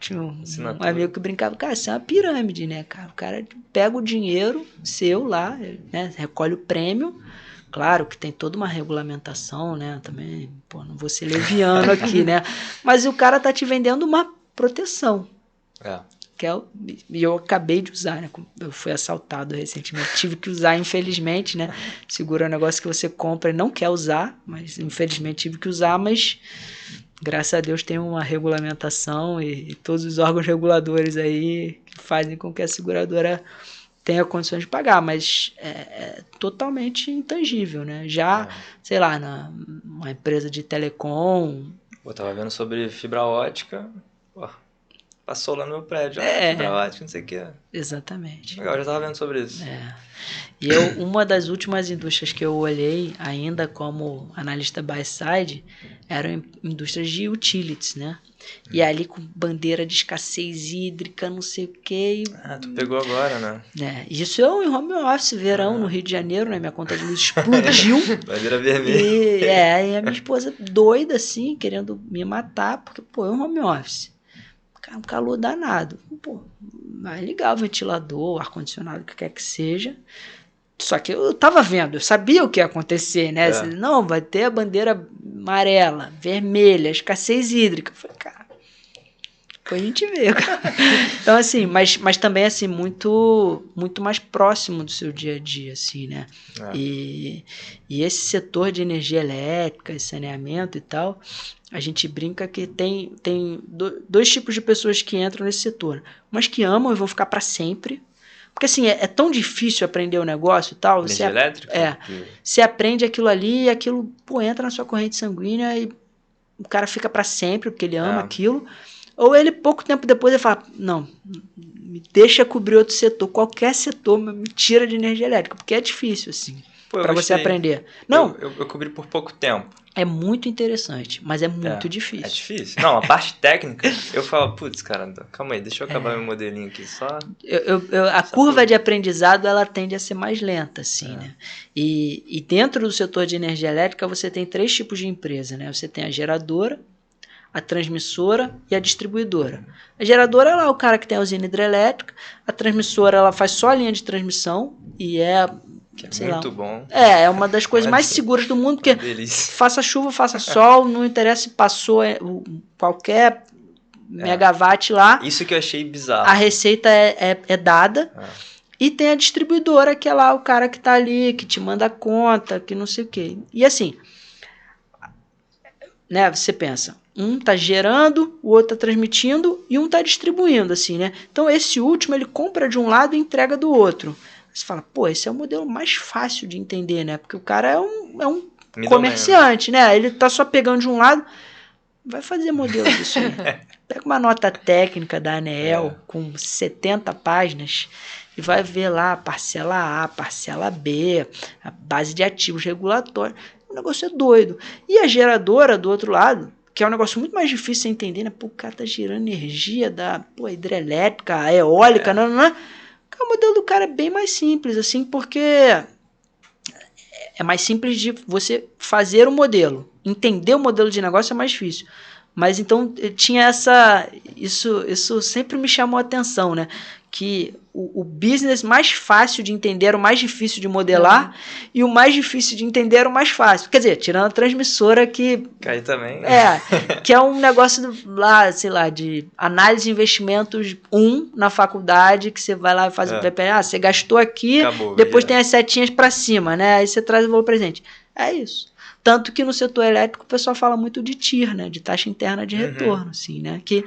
Tinha um amigo que brincava, cara, isso é uma pirâmide, né, cara? O cara pega o dinheiro seu lá, né? Recolhe o prêmio. Claro que tem toda uma regulamentação, né? Também, não vou ser leviano aqui, né? Mas o cara tá te vendendo uma proteção. E eu acabei de usar, né? Eu fui assaltado recentemente, tive que usar, infelizmente, né? Seguro é um negócio que você compra e não quer usar, mas infelizmente tive que usar, mas graças a Deus tem uma regulamentação e todos os órgãos reguladores aí que fazem com que a seguradora tenha condições de pagar, mas é totalmente intangível, né? Já, sei lá, numa empresa de telecom... Eu tava vendo sobre fibra ótica, passou lá no meu prédio. Fibra ótica, não sei o que. Exatamente. Legal, eu já tava vendo sobre isso. E uma das últimas indústrias que eu olhei, ainda como analista buy-side, eram indústrias de utilities, né? E ali com bandeira de escassez hídrica, não sei o quê. Tu pegou agora, né? Isso eu em home office, verão, no Rio de Janeiro, né? Minha conta de luz explodiu. Bandeira vermelha. E a minha esposa doida, assim, querendo me matar, porque, pô, é um home office. Um calor danado. Pô, vai ligar o ventilador, o ar-condicionado, o que quer que seja. Só que eu tava vendo, eu sabia o que ia acontecer, né? Não, vai ter a bandeira amarela, vermelha, escassez hídrica. Eu falei, cara, depois a gente vê. Então, assim, mas também, assim, muito mais próximo do seu dia a dia, assim, né? E esse setor de energia elétrica, saneamento e tal, a gente brinca que tem dois tipos de pessoas que entram nesse setor. Umas que amam e vão ficar para sempre. Porque assim, é tão difícil aprender o negócio e tal. Energia elétrica? Você aprende aquilo ali e aquilo, entra na sua corrente sanguínea e o cara fica para sempre porque ele ama aquilo. Ou ele, pouco tempo depois, ele fala, não, me deixa cobrir outro setor. Qualquer setor me tira de energia elétrica, porque é difícil, assim, para você aprender. Não, eu cobri por pouco tempo. É muito interessante, mas é muito difícil. É difícil. Não, a parte técnica, eu falo, putz, cara, calma aí, deixa eu acabar meu modelinho aqui só. A curva de aprendizado, ela tende a ser mais lenta, assim, né? E dentro do setor de energia elétrica, você tem 3 tipos de empresa, né? Você tem a geradora, a transmissora e a distribuidora. A geradora é lá o cara que tem a usina hidrelétrica, a transmissora, ela faz só a linha de transmissão e que é muito bom. É uma das coisas mais seguras do mundo, porque faça chuva, faça sol, não interessa se passou qualquer megawatt lá. Isso que eu achei bizarro. A receita é dada. E tem a distribuidora, que é lá o cara que tá ali, que te manda a conta, que não sei o quê. E assim, né, você pensa, um tá gerando, o outro tá transmitindo e um tá distribuindo, assim, né? Então esse último, ele compra de um lado e entrega do outro. Você fala, esse é o modelo mais fácil de entender, né? Porque o cara é um comerciante, né? Ele tá só pegando de um lado, vai fazer modelo disso aí. Pega uma nota técnica da ANEEL com 70 páginas e vai ver lá a parcela A, parcela B, a base de ativos regulatórios. O negócio é doido. E a geradora, do outro lado, que é um negócio muito mais difícil de entender, né? O cara tá gerando energia da hidrelétrica, a eólica, não. O modelo do cara é bem mais simples, assim, porque é mais simples de você fazer o modelo. Entender o modelo de negócio é mais difícil. Mas então tinha isso sempre me chamou a atenção, né? Que o business mais fácil de entender era o mais difícil de modelar e o mais difícil de entender era o mais fácil. Quer dizer, tirando a transmissora que... Cai também. Que é um negócio lá, sei lá, de análise de investimentos na faculdade, que você vai lá e faz o PPA, você gastou aqui, acabou, depois tem as setinhas para cima, né? Aí você traz o valor presente. É isso. Tanto que no setor elétrico o pessoal fala muito de TIR, né? De taxa interna de retorno, assim, né? Que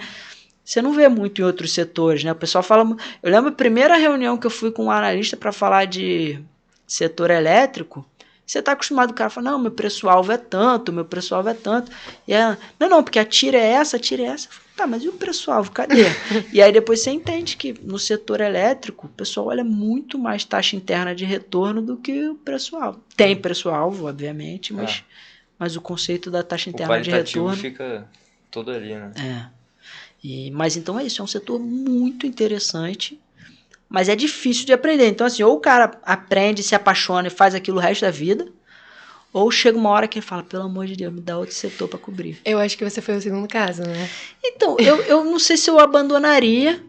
você não vê muito em outros setores, né? O pessoal fala... Eu lembro a primeira reunião que eu fui com um analista para falar de setor elétrico, você está acostumado, o cara fala, não, meu preço-alvo é tanto, E não, porque a TIR é essa, Tá, mas e o preço-alvo, cadê? E aí depois você entende que no setor elétrico, o pessoal olha muito mais taxa interna de retorno do que o preço-alvo. Tem preço-alvo, obviamente, mas o conceito da taxa interna de retorno... fica todo ali, né? Mas então é isso, é um setor muito interessante, mas é difícil de aprender. Então assim, ou o cara aprende, se apaixona e faz aquilo o resto da vida, ou chega uma hora que ele fala, pelo amor de Deus, me dá outro setor para cobrir. Eu acho que você foi o segundo caso, né? Então, eu não sei se eu abandonaria,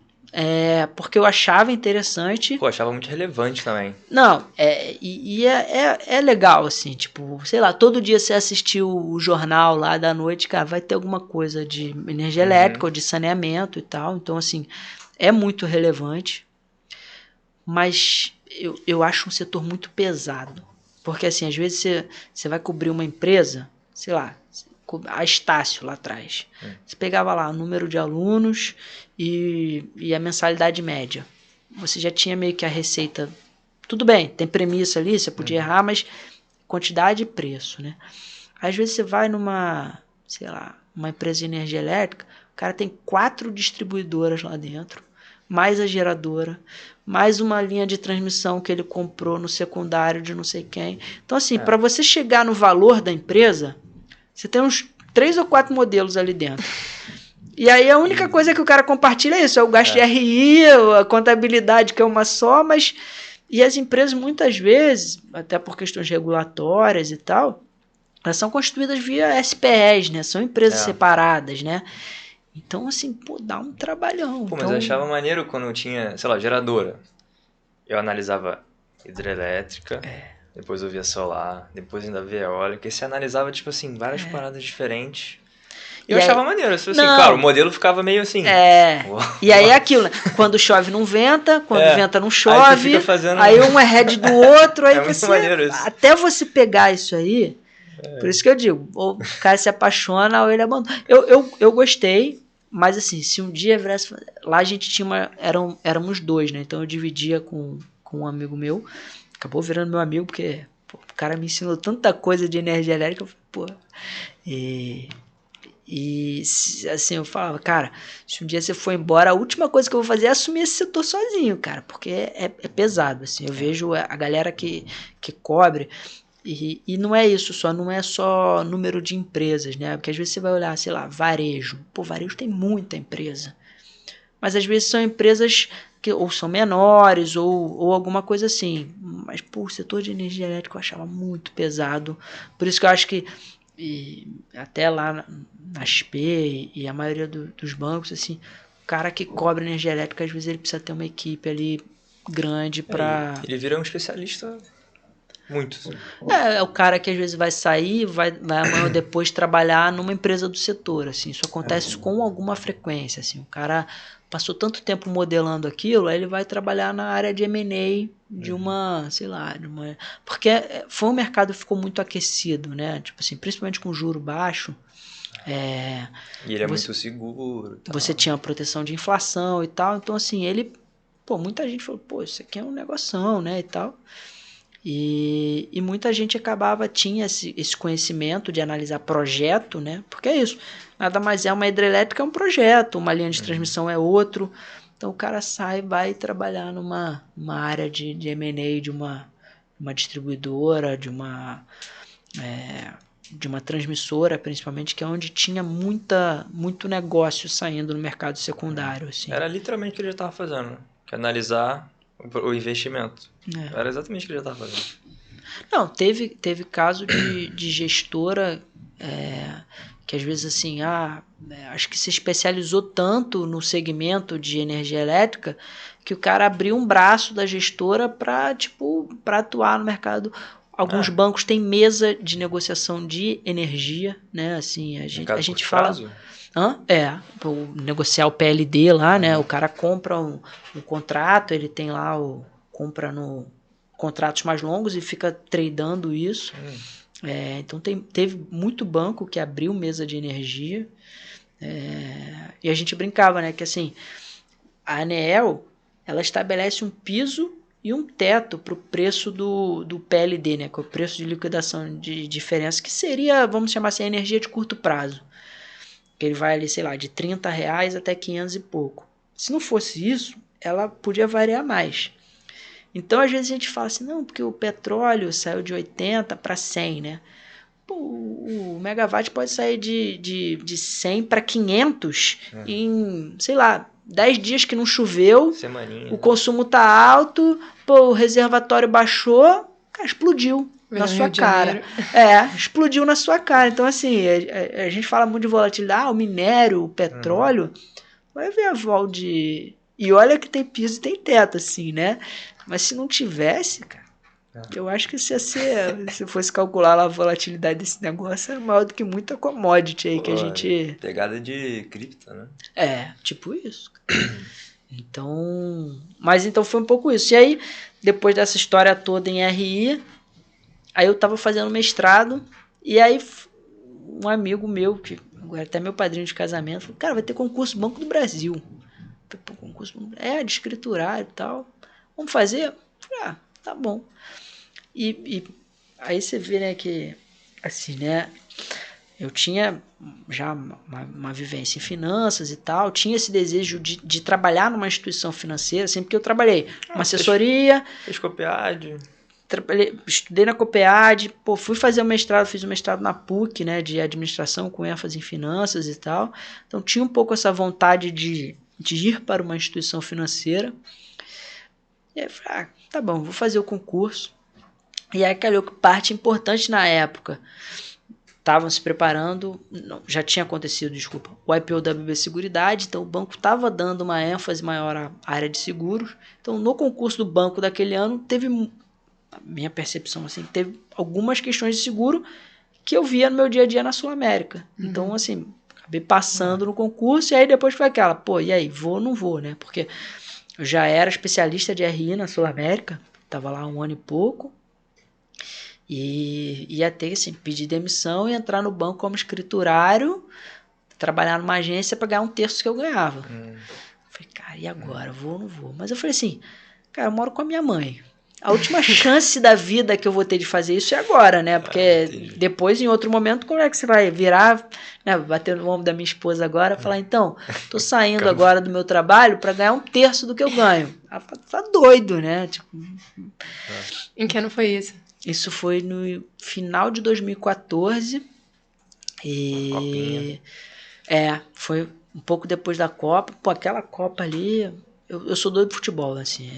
porque eu achava interessante. Pô, achava muito relevante também. Não, é legal, assim, tipo, sei lá, todo dia você assistiu o jornal lá da noite, cara, vai ter alguma coisa de energia elétrica ou de saneamento e tal, então, assim, é muito relevante, mas eu acho um setor muito pesado, porque, assim, às vezes você vai cobrir uma empresa, sei lá, a Estácio lá atrás. Você pegava lá o número de alunos e a mensalidade média. Você já tinha meio que a receita. Tudo bem, tem premissa ali, você podia errar, mas quantidade e preço, né? Às vezes você vai numa, sei lá, uma empresa de energia elétrica, O cara tem 4 distribuidoras lá dentro, mais a geradora, mais uma linha de transmissão que ele comprou no secundário de não sei quem. Então, assim, para você chegar no valor da empresa, você tem uns 3 ou 4 modelos ali dentro. E aí a única coisa que o cara compartilha é isso, é o gasto de RI, a contabilidade que é uma só, mas... E as empresas, muitas vezes, até por questões regulatórias e tal, elas são constituídas via SPEs, né? São empresas separadas, né? Então, assim, pô, dá um trabalhão. Pô, mas eu achava maneiro quando eu tinha, sei lá, geradora. Eu analisava hidrelétrica, depois eu via solar, depois ainda via eólica, e você analisava, tipo assim, várias paradas diferentes. E eu achava maneiro, assim, claro, o modelo ficava meio assim. E aí é aquilo, né? Quando chove não venta, quando venta não chove, aí um é head do outro, aí você... Até você pegar isso aí, por isso que eu digo, ou o cara se apaixona ou ele abandona. Eu gostei, mas assim, se um dia virasse... Lá a gente tinha éramos 2, né? Então eu dividia com um amigo meu, acabou virando meu amigo, porque pô, o cara me ensinou tanta coisa de energia elétrica, pô... E assim, eu falava, cara, se um dia você for embora, a última coisa que eu vou fazer é assumir esse setor sozinho, cara, porque é pesado, assim, eu vejo a galera que cobre, e não é isso só, não é só número de empresas, né, porque às vezes você vai olhar, sei lá, varejo, pô, varejo tem muita empresa, mas às vezes são empresas que ou são menores, ou alguma coisa assim, mas, pô, o setor de energia elétrica eu achava muito pesado, por isso que eu acho que e até lá na XP e a maioria dos bancos, assim, o cara que cobra energia elétrica, às vezes ele precisa ter uma equipe ali grande para... Ele vira um especialista muito. É o cara que às vezes vai sair, vai amanhã ou depois trabalhar numa empresa do setor, assim, isso acontece com alguma frequência, assim, o cara passou tanto tempo modelando aquilo, aí ele vai trabalhar na área de M&A de uma, sei lá, porque foi um mercado que ficou muito aquecido, né? Tipo assim, principalmente com juro baixo. E ele é muito seguro. Tal. Você tinha a proteção de inflação e tal, então assim, ele, pô, muita gente falou, pô, isso aqui é um negoção, né, e tal. E muita gente tinha esse conhecimento de analisar projeto, né? Porque é isso, nada mais é uma hidrelétrica, é um projeto, uma linha de transmissão é outro. Então o cara vai trabalhar numa área de M&A de uma distribuidora, de uma transmissora, principalmente, que é onde tinha muito negócio saindo no mercado secundário. Assim. Era literalmente o que ele já estava fazendo, que analisar o investimento. Era exatamente o que ele já estava fazendo. Não, teve caso de gestora que às vezes assim, acho que se especializou tanto no segmento de energia elétrica que o cara abriu um braço da gestora para atuar no mercado. Alguns bancos têm mesa de negociação de energia, né? Assim, a gente fala... negociar o PLD lá, né? O cara compra um contrato, ele tem lá compra no contratos mais longos e fica tradando isso. Então teve muito banco que abriu mesa de energia e a gente brincava, né? Que assim, a ANEEL, ela estabelece um piso e um teto para o preço do PLD, né? Que é o preço de liquidação de diferença, que seria, vamos chamar assim, a energia de curto prazo. Ele vai ali, sei lá, de R$30 até 500 e pouco. Se não fosse isso, ela podia variar mais. Então, às vezes a gente fala assim, não, porque o petróleo saiu de 80 para 100, né? Pô, o megawatt pode sair de 100 para 500 em, sei lá, 10 dias que não choveu, Semaninha, o consumo tá alto, pô, o reservatório baixou, cara, explodiu na sua cara. Explodiu na sua cara. Então, assim, a gente fala muito de volatilidade, o minério, o petróleo, vai ver a vol de... E olha que tem piso e tem teto, assim, né? Mas se não tivesse, cara, eu acho que se fosse calcular lá a volatilidade desse negócio, era maior do que muita commodity aí que a gente... Pegada de cripto, né? Tipo isso. Então... Mas então foi um pouco isso. E aí, depois dessa história toda em RI, aí eu tava fazendo mestrado, e aí um amigo meu, que agora até meu padrinho de casamento, falou, cara, vai ter concurso Banco do Brasil. Pô, concurso de escriturário e tal. Vamos fazer? Falei, tá bom. E aí você vê, né, que assim, né, eu tinha já uma vivência em finanças e tal, tinha esse desejo de trabalhar numa instituição financeira, sempre que eu trabalhei. Uma assessoria... Fez Copiad... Estudei na Copiad, fui fazer o mestrado, fiz o mestrado na PUC, né, de administração com ênfase em finanças e tal. Então tinha um pouco essa vontade de ir para uma instituição financeira. E aí eu falei, tá bom, vou fazer o concurso. E aí calhou que parte importante na época, estavam se preparando, já tinha acontecido, desculpa, o IPO da BB Seguridade, então o banco estava dando uma ênfase maior à área de seguros. Então no concurso do banco daquele ano teve... A minha percepção, assim, teve algumas questões de seguro que eu via no meu dia a dia na Sul América. Então, assim, acabei passando no concurso e aí depois foi aquela, e aí, vou ou não vou, né? Porque eu já era especialista de RI na Sul América, tava lá 1 ano e pouco, e ia ter, assim, pedir demissão e entrar no banco como escriturário, trabalhar numa agência para ganhar 1/3 que eu ganhava. Falei, cara, e agora? Vou ou não vou? Mas eu falei assim, cara, eu moro com a minha mãe. A última chance da vida que eu vou ter de fazer isso é agora, né? Porque depois, em outro momento, como é que você vai virar, né? Bater no ombro da minha esposa agora e falar, então, tô saindo agora do meu trabalho para ganhar 1/3 do que eu ganho. Ela fala, tá doido, né? Tipo, Em que ano foi isso? Isso foi no final de 2014. E... foi um pouco depois da Copa. Aquela Copa ali... Eu sou doido de futebol, assim,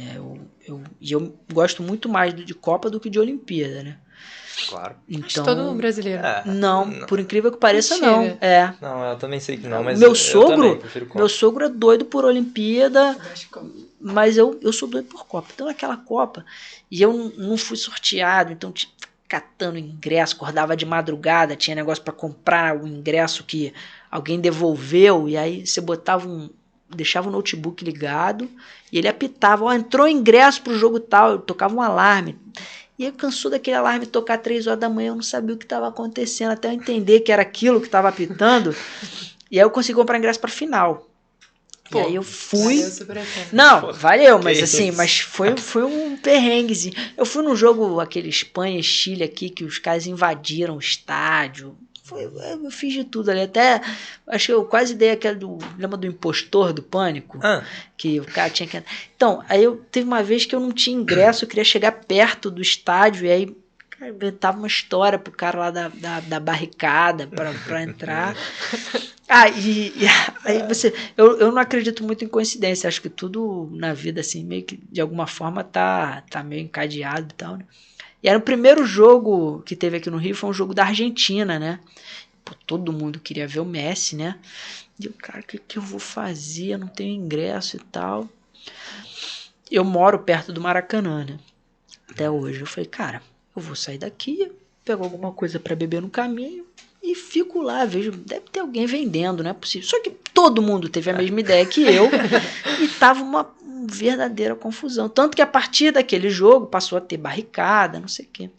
eu gosto muito mais de Copa do que de Olimpíada, né? Claro. Então, Acho todo brasileiro. Não, por incrível que pareça, Mentira. não. Não, eu também sei que não, mas meu sogro, também prefiro Copa. Meu sogro é doido por Olimpíada, mas eu sou doido por Copa. Então, aquela Copa, e eu não fui sorteado, então catando ingresso, acordava de madrugada, tinha negócio para comprar o ingresso que alguém devolveu, e aí você deixava o notebook ligado e ele apitava, entrou ingresso pro jogo tal, tocava um alarme. E aí cansou daquele alarme tocar 3 horas da manhã, eu não sabia o que estava acontecendo, até eu entender que era aquilo que estava apitando. E aí eu consegui comprar ingresso pra final. E aí eu fui... Valeu, super atento. Não, valeu, mas assim, foi um perrenguezinho. Eu fui num jogo, aquele Espanha e Chile aqui, que os caras invadiram o estádio. Eu fiz de tudo ali, até acho que eu quase dei aquela lembra do impostor do Pânico? Que o cara tinha que... Então, aí teve uma vez que eu não tinha ingresso, eu queria chegar perto do estádio, e aí cara, inventava uma história pro cara lá da barricada pra entrar. E aí eu não acredito muito em coincidência, acho que tudo na vida assim, meio que de alguma forma tá meio encadeado e tal, né? E era o primeiro jogo que teve aqui no Rio, foi um jogo da Argentina, né? Todo mundo queria ver o Messi, né? E eu, cara, o que eu vou fazer? Eu não tenho ingresso e tal. Eu moro perto do Maracanã, né? Até hoje. Eu falei, cara, eu vou sair daqui, pego alguma coisa para beber no caminho e fico lá, vejo, deve ter alguém vendendo, não é possível. Só que todo mundo teve a mesma ideia que eu e tava uma verdadeira confusão. Tanto que a partir daquele jogo passou a ter barricada, não sei o quê.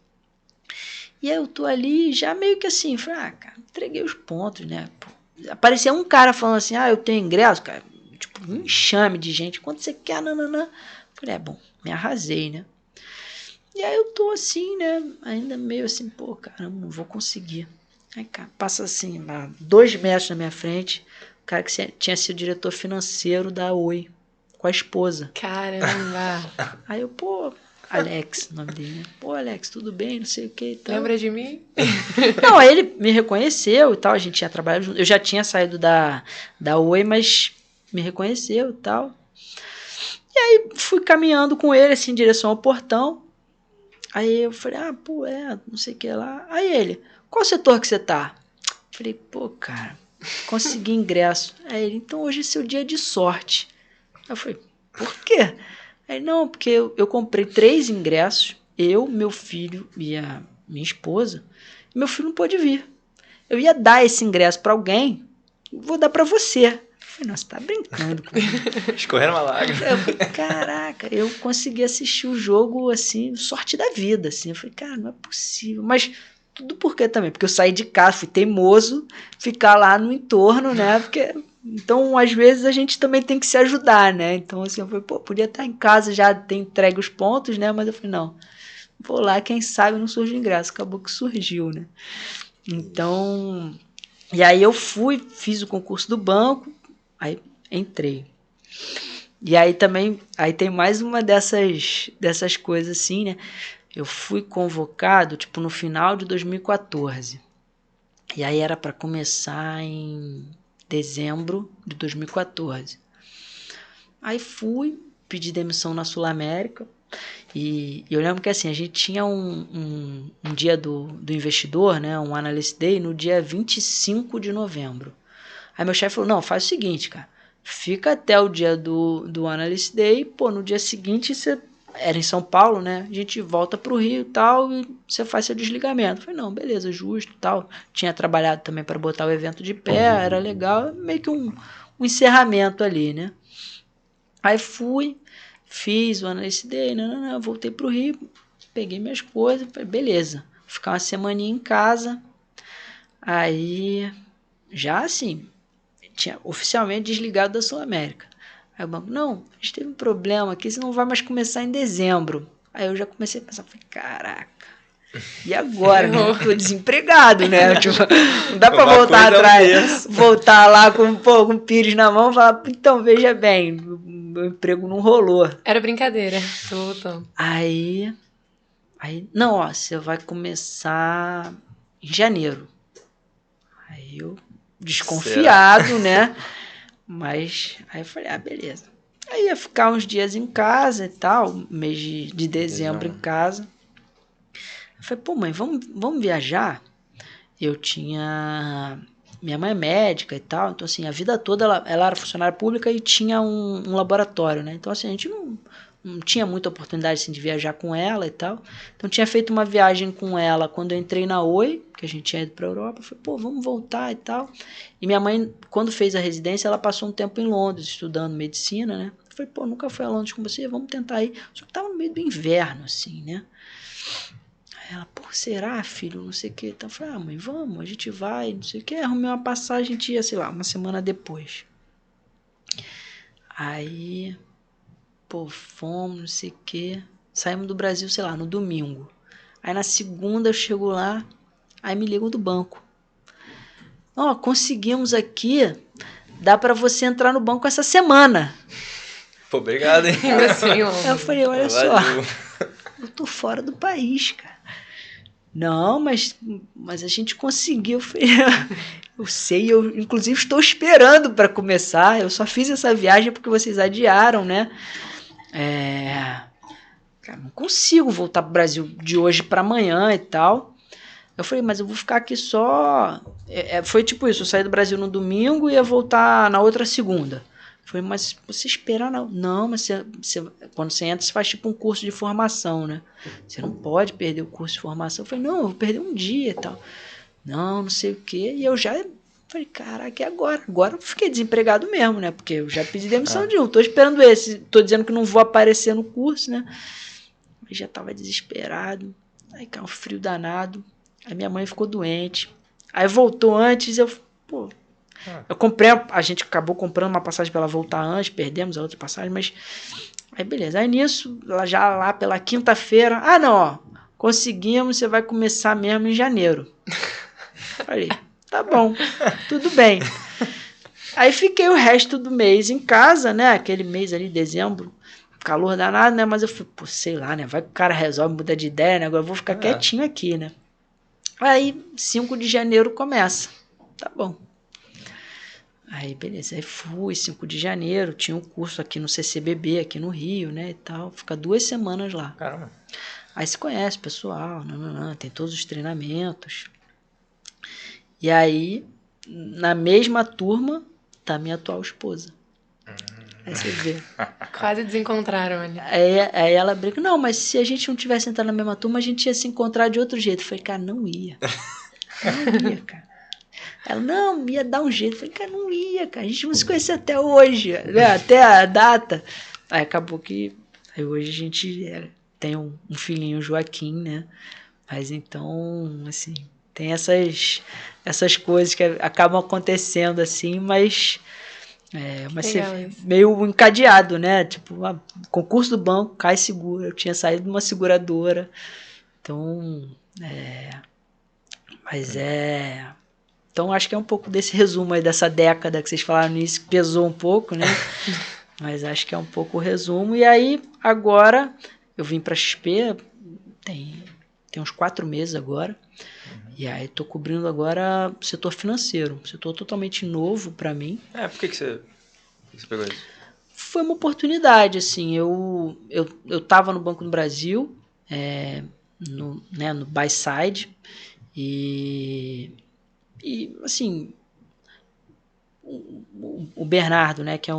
E aí eu tô ali já meio que assim, falei, cara, entreguei os pontos, né? Aparecia um cara falando assim, eu tenho ingresso, cara, tipo, um enxame de gente, quanto você quer, nananã. Falei, bom, me arrasei, né? E aí eu tô assim, né, ainda meio assim, caramba, não vou conseguir. Aí, cara, passa assim, 2 metros na minha frente, o cara que tinha sido diretor financeiro da Oi, com a esposa. Caramba! Aí eu, Alex, o nome dele, né? Alex, tudo bem, não sei o que e tal. Lembra de mim? Não, aí ele me reconheceu e tal, a gente tinha trabalhado junto. Eu já tinha saído da Oi, mas me reconheceu e tal. E aí fui caminhando com ele, assim, em direção ao portão. Aí eu falei, não sei o que lá. Aí ele, qual setor que você tá? Falei, cara, consegui ingresso. Aí ele, então hoje é seu dia de sorte. Eu falei, por quê? Aí, não, porque eu comprei 3 ingressos, eu, meu filho e a minha esposa, e meu filho não pôde vir. Eu ia dar esse ingresso para alguém, vou dar para você. Eu falei, nossa, tá brincando comigo. Escorrendo uma lágrima. Eu falei, caraca, eu consegui assistir o jogo, assim, sorte da vida, assim. Eu falei, cara, não é possível. Mas tudo por quê também? Porque eu saí de casa, fui teimoso, ficar lá no entorno, né? Então, às vezes, a gente também tem que se ajudar, né? Então, assim, eu falei, podia estar em casa já, ter entregue os pontos, né? Mas eu falei, não, vou lá, quem sabe não surge ingresso. Acabou que surgiu, né? Então, E aí eu fiz o concurso do banco, aí entrei. E aí também, aí tem mais uma dessas coisas assim, né? Eu fui convocado, tipo, no final de 2014. E aí era para começar em dezembro de 2014. Aí fui, pedi demissão na Sul América. E eu lembro que assim, a gente tinha um dia do investidor, né? Um Analyst Day no dia 25 de novembro. Aí meu chefe falou, não, faz o seguinte, cara. Fica até o dia do Analyst Day, pô, no dia seguinte você... Era em São Paulo, né? A gente volta pro Rio e tal, e você faz seu desligamento. Eu falei, não, beleza, justo e tal. Tinha trabalhado também para botar o evento de pé, era legal, meio que um encerramento ali, né? Aí fui, fiz o Analyst Day, voltei pro Rio, peguei minhas coisas, falei, beleza, vou ficar uma semaninha em casa. Aí, já assim, tinha oficialmente desligado da Sul América. Aí o banco, não, a gente teve um problema aqui, você não vai mais começar em dezembro. Aí eu já comecei a pensar, falei, caraca, e agora, né? Tô desempregado, né? Tipo, não dá pra voltar atrás, voltar lá com um pires na mão e falar, então, veja bem, meu emprego não rolou. Era brincadeira, tô voltando. Aí, não, ó, você vai começar em janeiro. Aí eu, desconfiado, né? Mas aí eu falei, beleza. Aí ia ficar uns dias em casa e tal, mês de dezembro em casa. Eu falei, pô, mãe, vamos viajar? Eu tinha... Minha mãe é médica e tal, então assim, a vida toda ela era funcionária pública e tinha um laboratório, né? Então assim, a gente não tinha muita oportunidade assim, de viajar com ela e tal. Então tinha feito uma viagem com ela quando eu entrei na Oi, que a gente tinha ido pra Europa. Eu falei, pô, vamos voltar e tal. E minha mãe, quando fez a residência, ela passou um tempo em Londres, estudando medicina, né? Eu falei, pô, nunca fui a Londres com você, vamos tentar ir. Só que tava no meio do inverno, assim, né? Aí ela, pô, será, filho? Não sei o que. Então eu falei, mãe, vamos, a gente vai, não sei o que. Arrumei uma passagem, a gente ia, sei lá, uma semana depois. Aí, pô, fomos, não sei o que. Saímos do Brasil, sei lá, no domingo. Aí na segunda eu chego lá, aí me ligam do banco. Ó, conseguimos aqui, dá pra você entrar no banco essa semana. Pô, obrigado, hein? Assim, Eu falei, olha só, eu tô fora do país, cara. Não, mas a gente conseguiu. Eu sei, eu inclusive estou esperando para começar. Eu só fiz essa viagem porque vocês adiaram, né? Cara, não consigo voltar pro Brasil de hoje para amanhã e tal. Eu falei, mas eu vou ficar aqui só... foi tipo isso, eu saí do Brasil no domingo e ia voltar na outra segunda. Eu falei, mas você esperar não. Não, mas quando você entra, você faz tipo um curso de formação, né? Você não pode perder o curso de formação. Eu falei, não, eu vou perder um dia e tal. Não sei o quê. E eu já falei, caraca, e agora? Agora eu fiquei desempregado mesmo, né? Porque eu já pedi demissão de um. Tô esperando esse. Tô dizendo que não vou aparecer no curso, né? Eu já tava desesperado. Aí caiu um frio danado. Aí minha mãe ficou doente. Aí voltou antes, eu comprei, a gente acabou comprando uma passagem para ela voltar antes, perdemos a outra passagem, mas aí beleza. Aí nisso, já lá pela quinta-feira, não, ó, conseguimos, você vai começar mesmo em janeiro. Falei, tá bom, tudo bem. Aí fiquei o resto do mês em casa, né, aquele mês ali, dezembro, calor danado, né, mas eu falei, pô, sei lá, né, vai que o cara resolve mudar de ideia, né, agora eu vou ficar quietinho aqui, né. Aí 5 de janeiro começa, tá bom. Aí, beleza, aí fui, 5 de janeiro, tinha um curso aqui no CCBB, aqui no Rio, né, e tal, fica 2 semanas lá. Caramba. Aí se conhece o pessoal, tem todos os treinamentos. E aí, na mesma turma, tá minha atual esposa. Aí você vê. Quase desencontraram ali. Aí ela brinca, não, mas se a gente não tivesse entrado na mesma turma, a gente ia se encontrar de outro jeito. Eu falei, cara, não ia. Não ia, cara. Ela, não, ia dar um jeito. Eu falei, cara, não ia, cara. A gente não se conhecia até hoje, né? Até a data. Aí acabou que... Aí hoje a gente tem um filhinho, Joaquim, né? Mas então, assim, tem essas coisas que acabam acontecendo, assim, mas ser meio encadeado, né? Tipo, concurso do banco, cai segura. Eu tinha saído de uma seguradora. Então, mas Então, acho que é um pouco desse resumo aí dessa década que vocês falaram nisso, que pesou um pouco, né? Mas acho que é um pouco o resumo. E aí, agora, eu vim para XP, tem uns 4 meses agora. E aí, estou cobrindo agora o setor financeiro. Um setor totalmente novo para mim. Por que você pegou isso? Foi uma oportunidade, assim. Eu estava no Banco do Brasil, no buy side. E assim, o Bernardo, né, que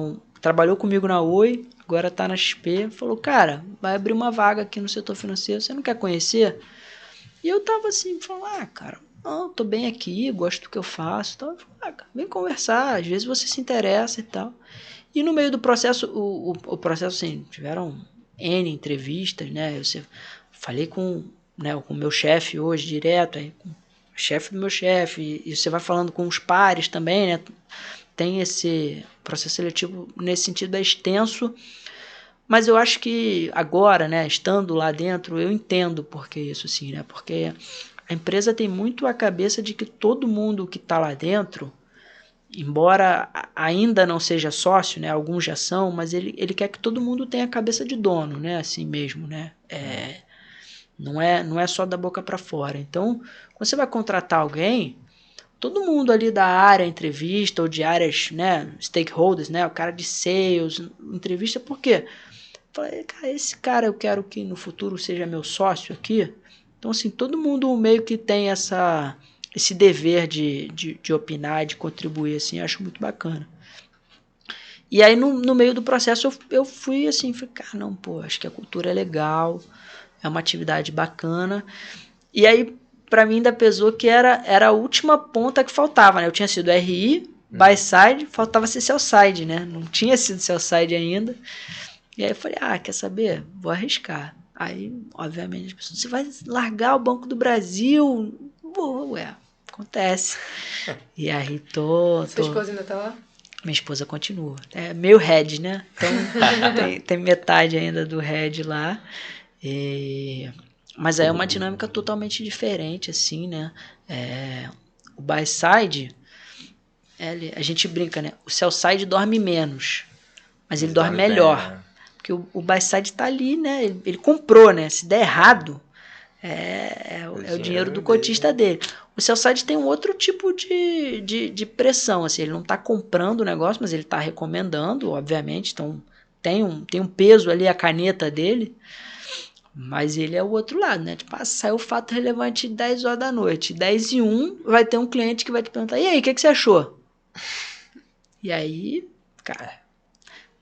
trabalhou comigo na Oi, agora está na XP, falou, cara, vai abrir uma vaga aqui no setor financeiro, você não quer conhecer? E eu tava assim, falando, cara, não, tô bem aqui, gosto do que eu faço, tal. Cara, vem conversar, às vezes você se interessa e tal. E no meio do processo, o processo, assim, tiveram N entrevistas, né, falei com o meu chefe hoje direto, aí, com o chefe do meu chefe, e você vai falando com os pares também, né? Tem esse processo seletivo, nesse sentido, é extenso, mas eu acho que agora, né, estando lá dentro, eu entendo por que isso, assim, né? Porque a empresa tem muito a cabeça de que todo mundo que está lá dentro, embora ainda não seja sócio, né, alguns já são, mas ele quer que todo mundo tenha a cabeça de dono, né, assim mesmo, né? Não é só da boca para fora. Então, quando você vai contratar alguém, todo mundo ali da área, entrevista, ou de áreas, né, stakeholders, né, o cara de sales, entrevista, por quê? Falei, cara, esse cara eu quero que no futuro seja meu sócio aqui. Então, assim, todo mundo meio que tem esse dever de opinar, de contribuir, assim, acho muito bacana. E aí, no meio do processo, eu fui assim, cara, não, pô, acho que a cultura é legal, é uma atividade bacana. E aí, para mim, ainda pesou que era a última ponta que faltava, né? Eu tinha sido RI, buy side, faltava ser sell side, né? Não tinha sido sell side ainda. E aí eu falei, quer saber? Vou arriscar. Aí, obviamente, as pessoas, você vai largar o Banco do Brasil? Acontece. E aí Sua esposa ainda tá lá? Minha esposa continua. É meio head, né? Então tem metade ainda do head lá. Mas aí é uma dinâmica totalmente diferente, assim, né? O buy side, a gente brinca, né? O sell side dorme menos, mas ele dorme melhor. Bem, né? Porque o buy side tá ali, né? Ele comprou, né? Se der errado, é o dinheiro do cotista dele. O sell side tem um outro tipo de pressão, assim, ele não está comprando o negócio, mas ele está recomendando, obviamente, então tem um peso ali a caneta dele, mas ele é o outro lado, né? Tipo, saiu o fato relevante 10 horas da noite, 10:01 vai ter um cliente que vai te perguntar, e aí, o que você achou? E aí, cara,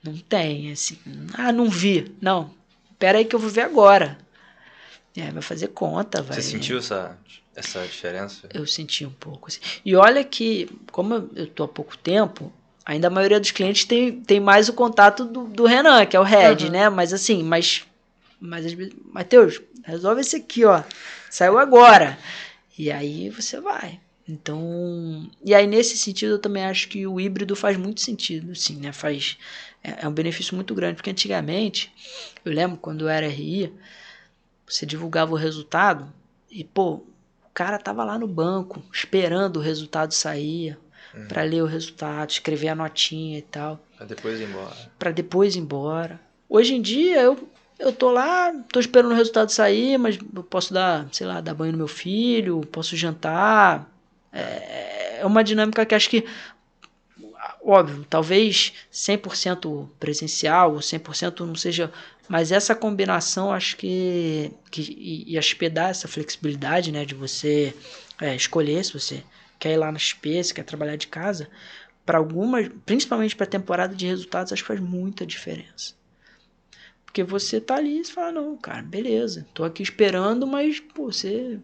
não tem, assim, não vi, não, pera aí que eu vou ver agora. Vai fazer conta, vai... Você sentiu essa diferença? Eu senti um pouco, assim. E olha que, como eu tô há pouco tempo, ainda a maioria dos clientes tem mais o contato do Renan, que é o head, né? Mas assim, mas Matheus, resolve esse aqui, ó. Saiu agora. E aí você vai. Então, e aí nesse sentido eu também acho que o híbrido faz muito sentido, assim, né? É um benefício muito grande, porque antigamente, eu lembro quando eu era RI, você divulgava o resultado e, pô, o cara tava lá no banco esperando o resultado sair para ler o resultado, escrever a notinha e tal. Para depois ir embora. Hoje em dia, eu tô lá, tô esperando o resultado sair, mas eu posso dar banho no meu filho, posso jantar. É uma dinâmica que acho que, óbvio, talvez 100% presencial, ou 100% não seja... Mas essa combinação, acho que a XP dá essa flexibilidade, né, de você escolher se você quer ir lá na XP, se quer trabalhar de casa. Para algumas, principalmente para temporada de resultados, acho que faz muita diferença. Porque você tá ali e fala, não, cara, beleza, tô aqui esperando, mas pô, você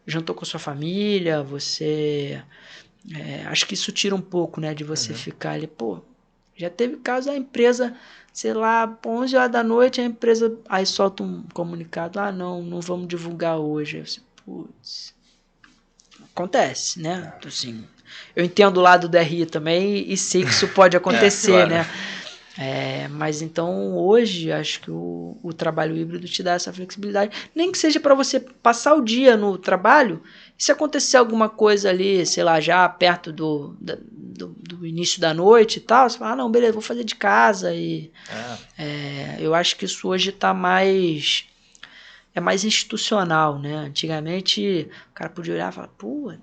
jantou com a sua família, você... acho que isso tira um pouco, né, de você ficar ali, pô, já teve caso da empresa, sei lá, 11 horas da noite, a empresa aí solta um comunicado, não vamos divulgar hoje. Aí você, putz, acontece, né? Assim, eu entendo o lado do RI também e sei que isso pode acontecer, claro, né? Mas então hoje acho que o trabalho híbrido te dá essa flexibilidade, nem que seja para você passar o dia no trabalho, e se acontecer alguma coisa ali, sei lá, já perto do início da noite e tal, você fala, não, beleza, vou fazer de casa. Eu acho que isso hoje tá mais institucional, né? Antigamente o cara podia olhar e falar, pô,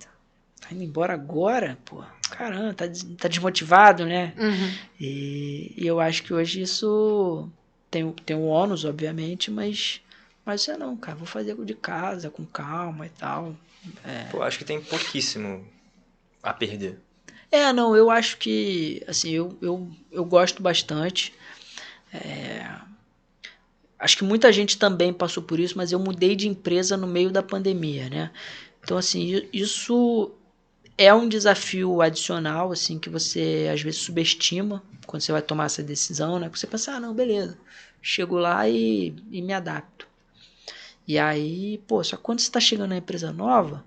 tá indo embora agora, pô, caramba, tá desmotivado, né? Uhum. E eu acho que hoje isso tem um ônus, obviamente, mas não, cara, vou fazer de casa, com calma e tal. Pô, acho que tem pouquíssimo a perder. Não, eu acho que, assim, eu gosto bastante. Acho que muita gente também passou por isso, mas eu mudei de empresa no meio da pandemia, né? Então, assim, isso é um desafio adicional, assim, que você às vezes subestima quando você vai tomar essa decisão, né? Porque você pensa, não, beleza, chego lá e me adapto. E aí, pô, só que quando você está chegando na empresa nova,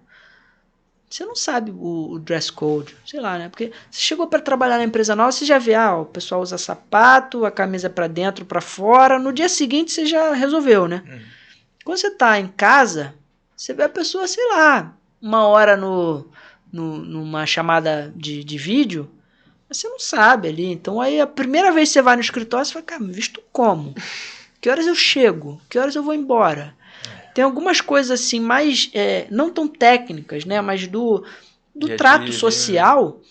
você não sabe o dress code, sei lá, né? Porque você chegou para trabalhar na empresa nova, você já vê, o pessoal usa sapato, a camisa para dentro, para fora. No dia seguinte você já resolveu, né? Quando você tá em casa, você vê a pessoa, sei lá, 1 hora numa chamada de vídeo, mas você não sabe ali. Então aí a primeira vez que você vai no escritório, você fala, cara, me visto como? Que horas eu chego? Que horas eu vou embora? Tem algumas coisas assim, mais, não tão técnicas, né? Mas do trato social,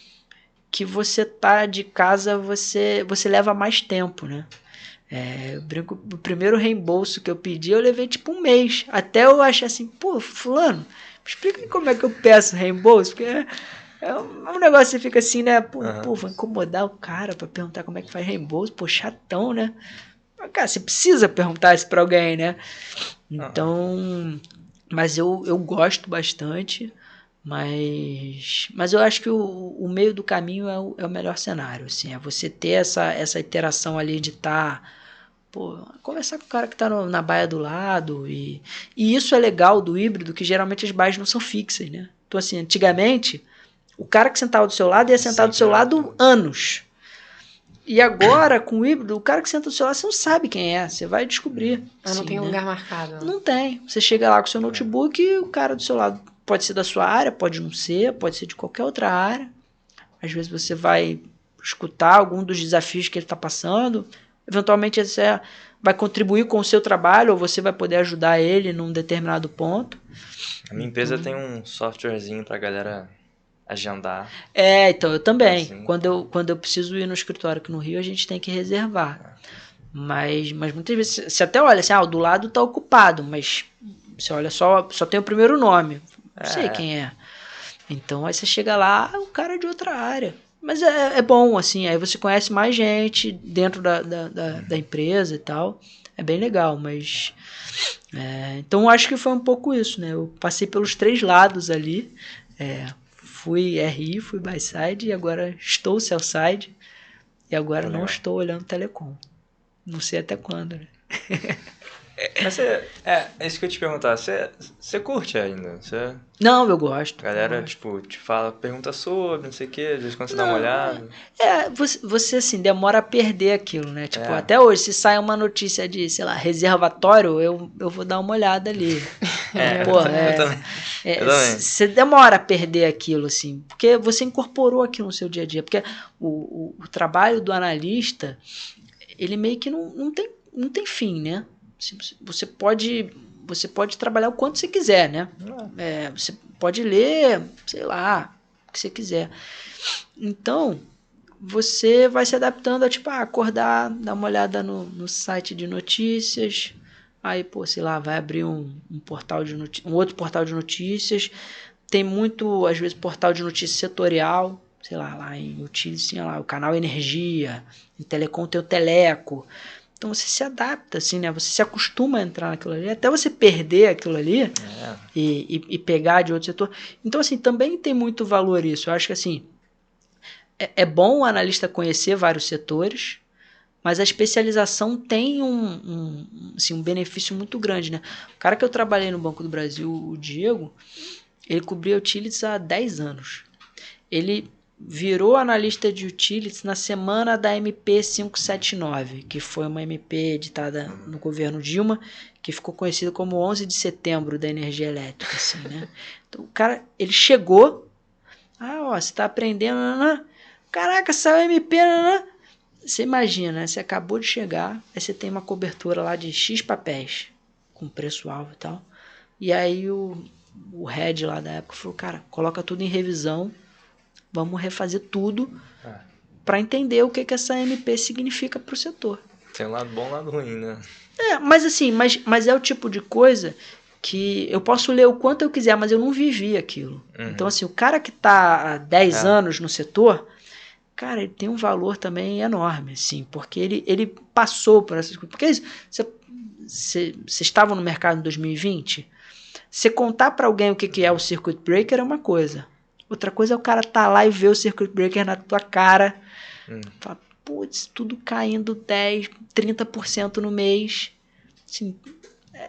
que você tá de casa, você leva mais tempo, né? Eu brinco, o primeiro reembolso que eu pedi, eu levei tipo 1 mês. Até eu achei assim, pô, fulano, me explica aí como é que eu peço reembolso, porque é um negócio que você fica assim, né? Pô, vou incomodar o cara pra perguntar como é que faz reembolso, pô, chatão, né? Mas, cara, você precisa perguntar isso pra alguém, né? Então, mas eu gosto bastante, mas eu acho que o meio do caminho é o melhor cenário, assim, é você ter essa interação ali de conversar com o cara que tá na baia do lado, e isso é legal do híbrido, que geralmente as baias não são fixas, né? Então, assim, antigamente, o cara que sentava do seu lado ia sentar do seu lado anos. E agora, com o híbrido, o cara que senta do seu lado, você não sabe quem é, você vai descobrir. Não tem lugar marcado. Não tem. Você chega lá com o seu notebook e o cara do seu lado pode ser da sua área, pode não ser, pode ser de qualquer outra área. Às vezes você vai escutar algum dos desafios que ele está passando, eventualmente você vai contribuir com o seu trabalho, ou você vai poder ajudar ele num determinado ponto. A minha empresa tem um softwarezinho pra galera agendar. Então, eu também. Assim. Quando eu preciso ir no escritório aqui no Rio, a gente tem que reservar. Mas muitas vezes, você até olha assim, o do lado tá ocupado, mas você olha só tem o primeiro nome. Não sei quem é. Então, aí você chega lá, o cara é de outra área. Mas é bom, assim, aí você conhece mais gente dentro da empresa e tal. É bem legal, mas... então, acho que foi um pouco isso, né? Eu passei pelos 3 lados ali. Fui RI, fui buy-side, e agora estou sell-side. E agora não estou olhando telecom. Não sei até quando, né? Mas é isso que eu ia te perguntar. Você curte ainda? Não, eu gosto. A galera, tipo, te fala, pergunta sobre, não sei o quê, às vezes quando você dá uma olhada. Você assim, demora a perder aquilo, né? Tipo, até hoje, se sai uma notícia de, sei lá, reservatório, eu vou dar uma olhada ali. Eu também. Você demora a perder aquilo, assim, porque você incorporou aquilo no seu dia a dia. Porque o trabalho do analista, ele meio que não tem fim, né? Você pode trabalhar o quanto você quiser, né? Você pode ler, sei lá, o que você quiser. Então, você vai se adaptando a, acordar, dar uma olhada no site de notícias, aí, sei lá, vai abrir um portal de um outro portal de notícias. Tem muito, às vezes, portal de notícias setorial, sei lá em Utilities tinha lá o canal Energia, em Telecom tem o Teleco. Então você se adapta, assim, né? Você se acostuma a entrar naquilo ali, até você perder aquilo ali e pegar de outro setor. Então, assim, também tem muito valor isso. Eu acho que, assim, é bom o analista conhecer vários setores, mas a especialização tem um benefício muito grande, né? O cara que eu trabalhei no Banco do Brasil, o Diego, ele cobria utilities há 10 anos. Ele virou analista de utilities na semana da MP 579, que foi uma MP editada no governo Dilma, que ficou conhecido como 11 de setembro da energia elétrica, assim, né? Então, o cara, ele chegou, você tá aprendendo, caraca, saiu MP, Você imagina, né? Você acabou de chegar, aí você tem uma cobertura lá de X papéis, com preço-alvo e tal, e aí o head lá da época falou, cara, coloca tudo em revisão, vamos refazer tudo para entender o que essa MP significa para o setor. Tem um lado bom e um lado ruim, né? Mas assim, mas é o tipo de coisa que eu posso ler o quanto eu quiser, mas eu não vivi aquilo. Então assim, o cara que está há 10 anos no setor, cara, ele tem um valor também enorme, assim, porque ele passou por essas coisas. Porque é isso, você estava no mercado em 2020, você contar para alguém o que é o circuit breaker é uma coisa. Outra coisa é o cara tá lá e ver o circuit breaker na tua cara. Fala, putz, tudo caindo 10, 30% no mês. Assim,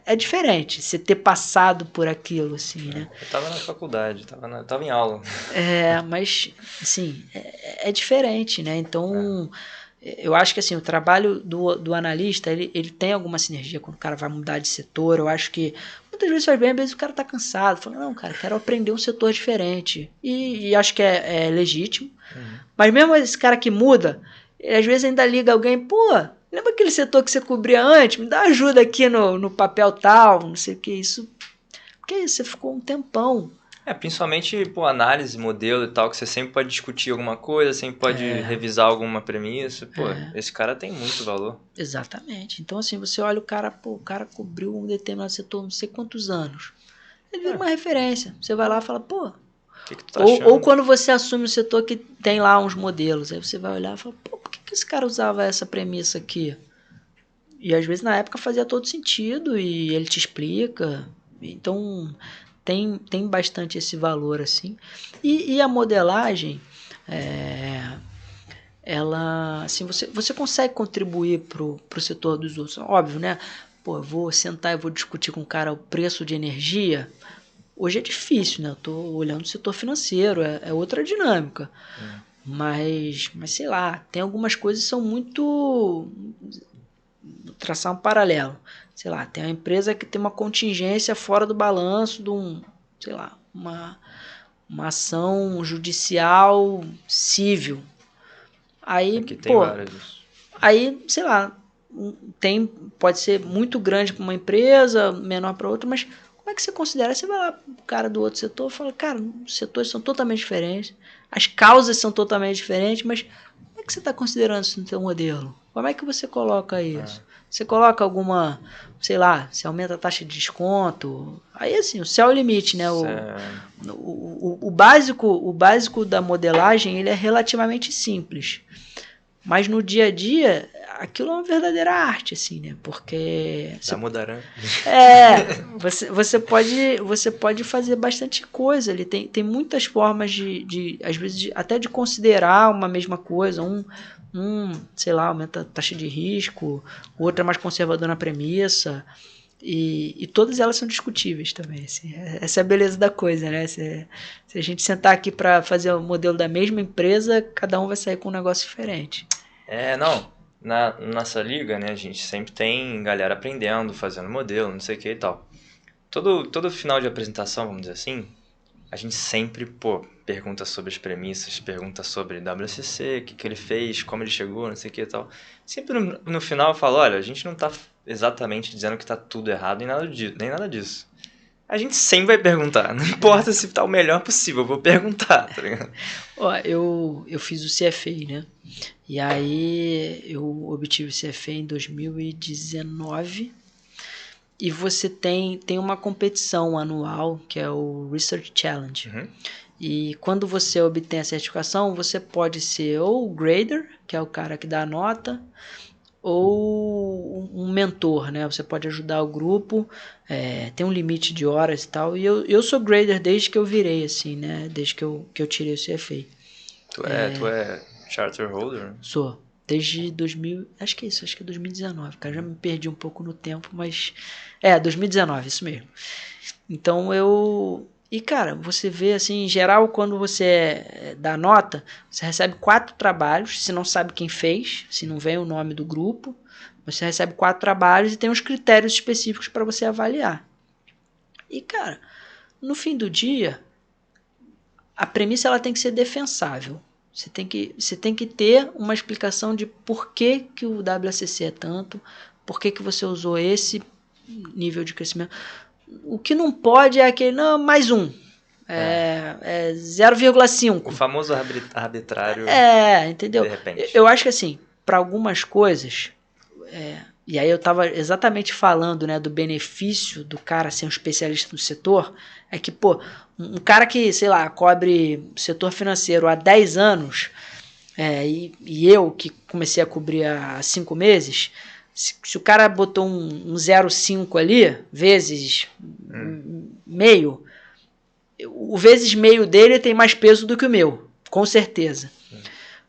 é diferente você ter passado por aquilo, assim, né? Eu tava na faculdade, tava em aula. Mas, assim, é diferente, né? Então, eu acho que, assim, o trabalho do analista, ele tem alguma sinergia quando o cara vai mudar de setor. Eu acho que muitas vezes faz bem, às vezes o cara tá cansado, fala, não, cara, quero aprender um setor diferente. E acho que é legítimo. Mas mesmo esse cara que muda, ele, às vezes ainda liga alguém, lembra aquele setor que você cobria antes? Me dá ajuda aqui no papel tal, não sei o que, isso. Porque isso, você ficou um tempão. Principalmente, análise, modelo e tal, que você sempre pode discutir alguma coisa, sempre pode revisar alguma premissa. Esse cara tem muito valor. Exatamente. Então, assim, você olha o cara cobriu um determinado setor não sei quantos anos. Ele vira uma referência. Você vai lá e fala, que tu tá achando? Ou quando você assume o setor que tem lá uns modelos, aí você vai olhar e fala, por que esse cara usava essa premissa aqui? E às vezes na época fazia todo sentido e ele te explica. Então tem bastante esse valor, assim. E a modelagem, ela, assim, você consegue contribuir pro setor dos outros. Óbvio, né? Eu vou sentar e vou discutir com o cara o preço de energia. Hoje é difícil, né? Eu tô olhando o setor financeiro, é outra dinâmica. Mas, sei lá, tem algumas coisas que são muito... Vou traçar um paralelo. Sei lá, tem uma empresa que tem uma contingência fora do balanço de uma ação judicial civil. Aí, tem várias. Aí, sei lá, pode ser muito grande para uma empresa, menor para outra, mas como é que você considera? Você vai lá o cara do outro setor e fala, cara, os setores são totalmente diferentes, as causas são totalmente diferentes, mas como é que você está considerando isso no seu modelo? Como é que você coloca isso? Você coloca alguma, sei lá, você aumenta a taxa de desconto? Aí, assim, o céu é o limite, né? O básico da modelagem, ele é relativamente simples. Mas no dia a dia, aquilo é uma verdadeira arte, assim, né? Porque... você pode fazer bastante coisa ali. Tem muitas formas às vezes, até de considerar uma mesma coisa. Sei lá, aumenta a taxa de risco, o outro é mais conservador na premissa. E todas elas são discutíveis também, assim. Essa é a beleza da coisa, né? Se a gente sentar aqui para fazer o modelo da mesma empresa, cada um vai sair com um negócio diferente. Na nossa liga, né, a gente sempre tem galera aprendendo, fazendo modelo, não sei o que e tal. Todo final de apresentação, vamos dizer assim, a gente sempre, pergunta sobre as premissas, pergunta sobre WCC, o que ele fez, como ele chegou, não sei o que e tal. Sempre no final eu falo, olha, a gente não tá exatamente dizendo que tá tudo errado nem nada disso. A gente sempre vai perguntar, não importa se tá o melhor possível, eu vou perguntar, tá ligado? Eu fiz o CFA, né? E aí eu obtive o CFA em 2019 e você tem uma competição anual que é o Research Challenge. E quando você obtém a certificação, você pode ser ou o grader, que é o cara que dá a nota, ou um mentor, né? Você pode ajudar o grupo, tem um limite de horas e tal. E eu sou grader desde que eu virei, assim, né? Desde que eu tirei o CFA. Tu é charter holder? Sou. Desde 2000... Acho que é 2019. Cara, já me perdi um pouco no tempo, mas... 2019, isso mesmo. Então, E, cara, você vê, assim, em geral, quando você dá nota, você recebe 4 trabalhos, se não sabe quem fez, se não vem o nome do grupo, você recebe 4 trabalhos e tem uns critérios específicos para você avaliar. E, cara, no fim do dia, a premissa ela tem que ser defensável. Você tem que ter uma explicação de por que o WACC é tanto, por que você usou esse nível de crescimento. O que não pode é aquele, não, mais um. É 0,5. O famoso arbitrário. Entendeu? De repente. Eu acho que assim, para algumas coisas, e aí eu estava exatamente falando, né, do benefício do cara ser um especialista no setor, é que, pô, um cara que, sei lá, cobre setor financeiro há 10 anos, e eu que comecei a cobrir há 5 meses, se o cara botou um 0,5 ali, vezes meio, o vezes meio dele tem mais peso do que o meu, com certeza.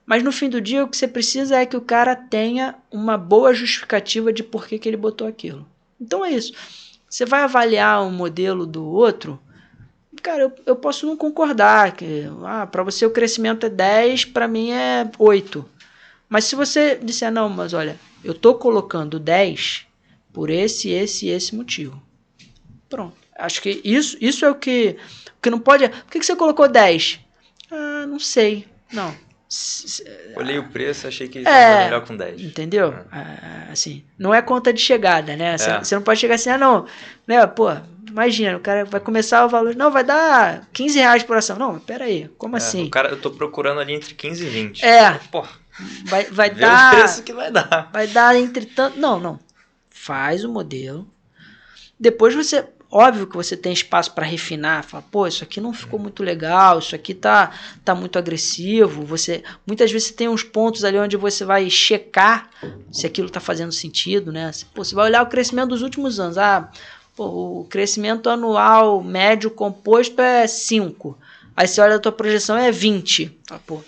Mas no fim do dia, o que você precisa é que o cara tenha uma boa justificativa de por que ele botou aquilo. Então é isso. Você vai avaliar um modelo do outro, cara, eu posso não concordar. Para você o crescimento é 10, para mim é 8. Mas se você disser, não, mas olha, eu estou colocando 10 por esse motivo. Pronto. Acho que isso é o que não pode... Por que você colocou 10? Não sei. Não. Olhei o preço, achei que estava melhor com 10. Entendeu? Assim, não é conta de chegada, né? Você não pode chegar assim, não, né? Pô, imagina, o cara vai começar o valor, não, vai dar R$15 por ação. Não, pera aí, como assim? O cara, eu tô procurando ali entre 15 e 20. Pô, vai dar... o preço que vai dar. Vai dar entre tanto... Não. Faz o modelo. Depois você... Óbvio que você tem espaço para refinar, fala, pô, isso aqui não ficou muito legal, isso aqui tá muito agressivo. Muitas vezes você tem uns pontos ali onde você vai checar se aquilo está fazendo sentido, né? Você vai olhar o crescimento dos últimos anos. O crescimento anual médio composto é 5. Aí você olha a tua projeção é 20. Pô,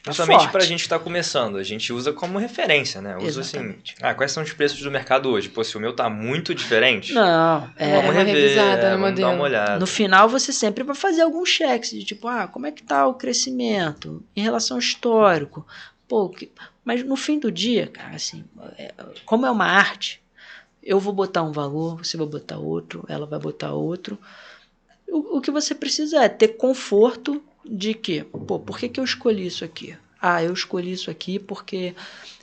principalmente para a gente que está começando, a gente usa como referência, né? Usa exatamente. Assim, quais são os preços do mercado hoje? Pô, se o meu tá muito diferente, não, vamos rever, vamos dar uma olhada. No final você sempre vai fazer alguns cheques de tipo, como é que tá o crescimento em relação ao histórico? Pô, mas no fim do dia, cara, assim, como é uma arte, eu vou botar um valor, você vai botar outro, ela vai botar outro. O que você precisa é ter conforto de que, por que eu escolhi isso aqui? Eu escolhi isso aqui porque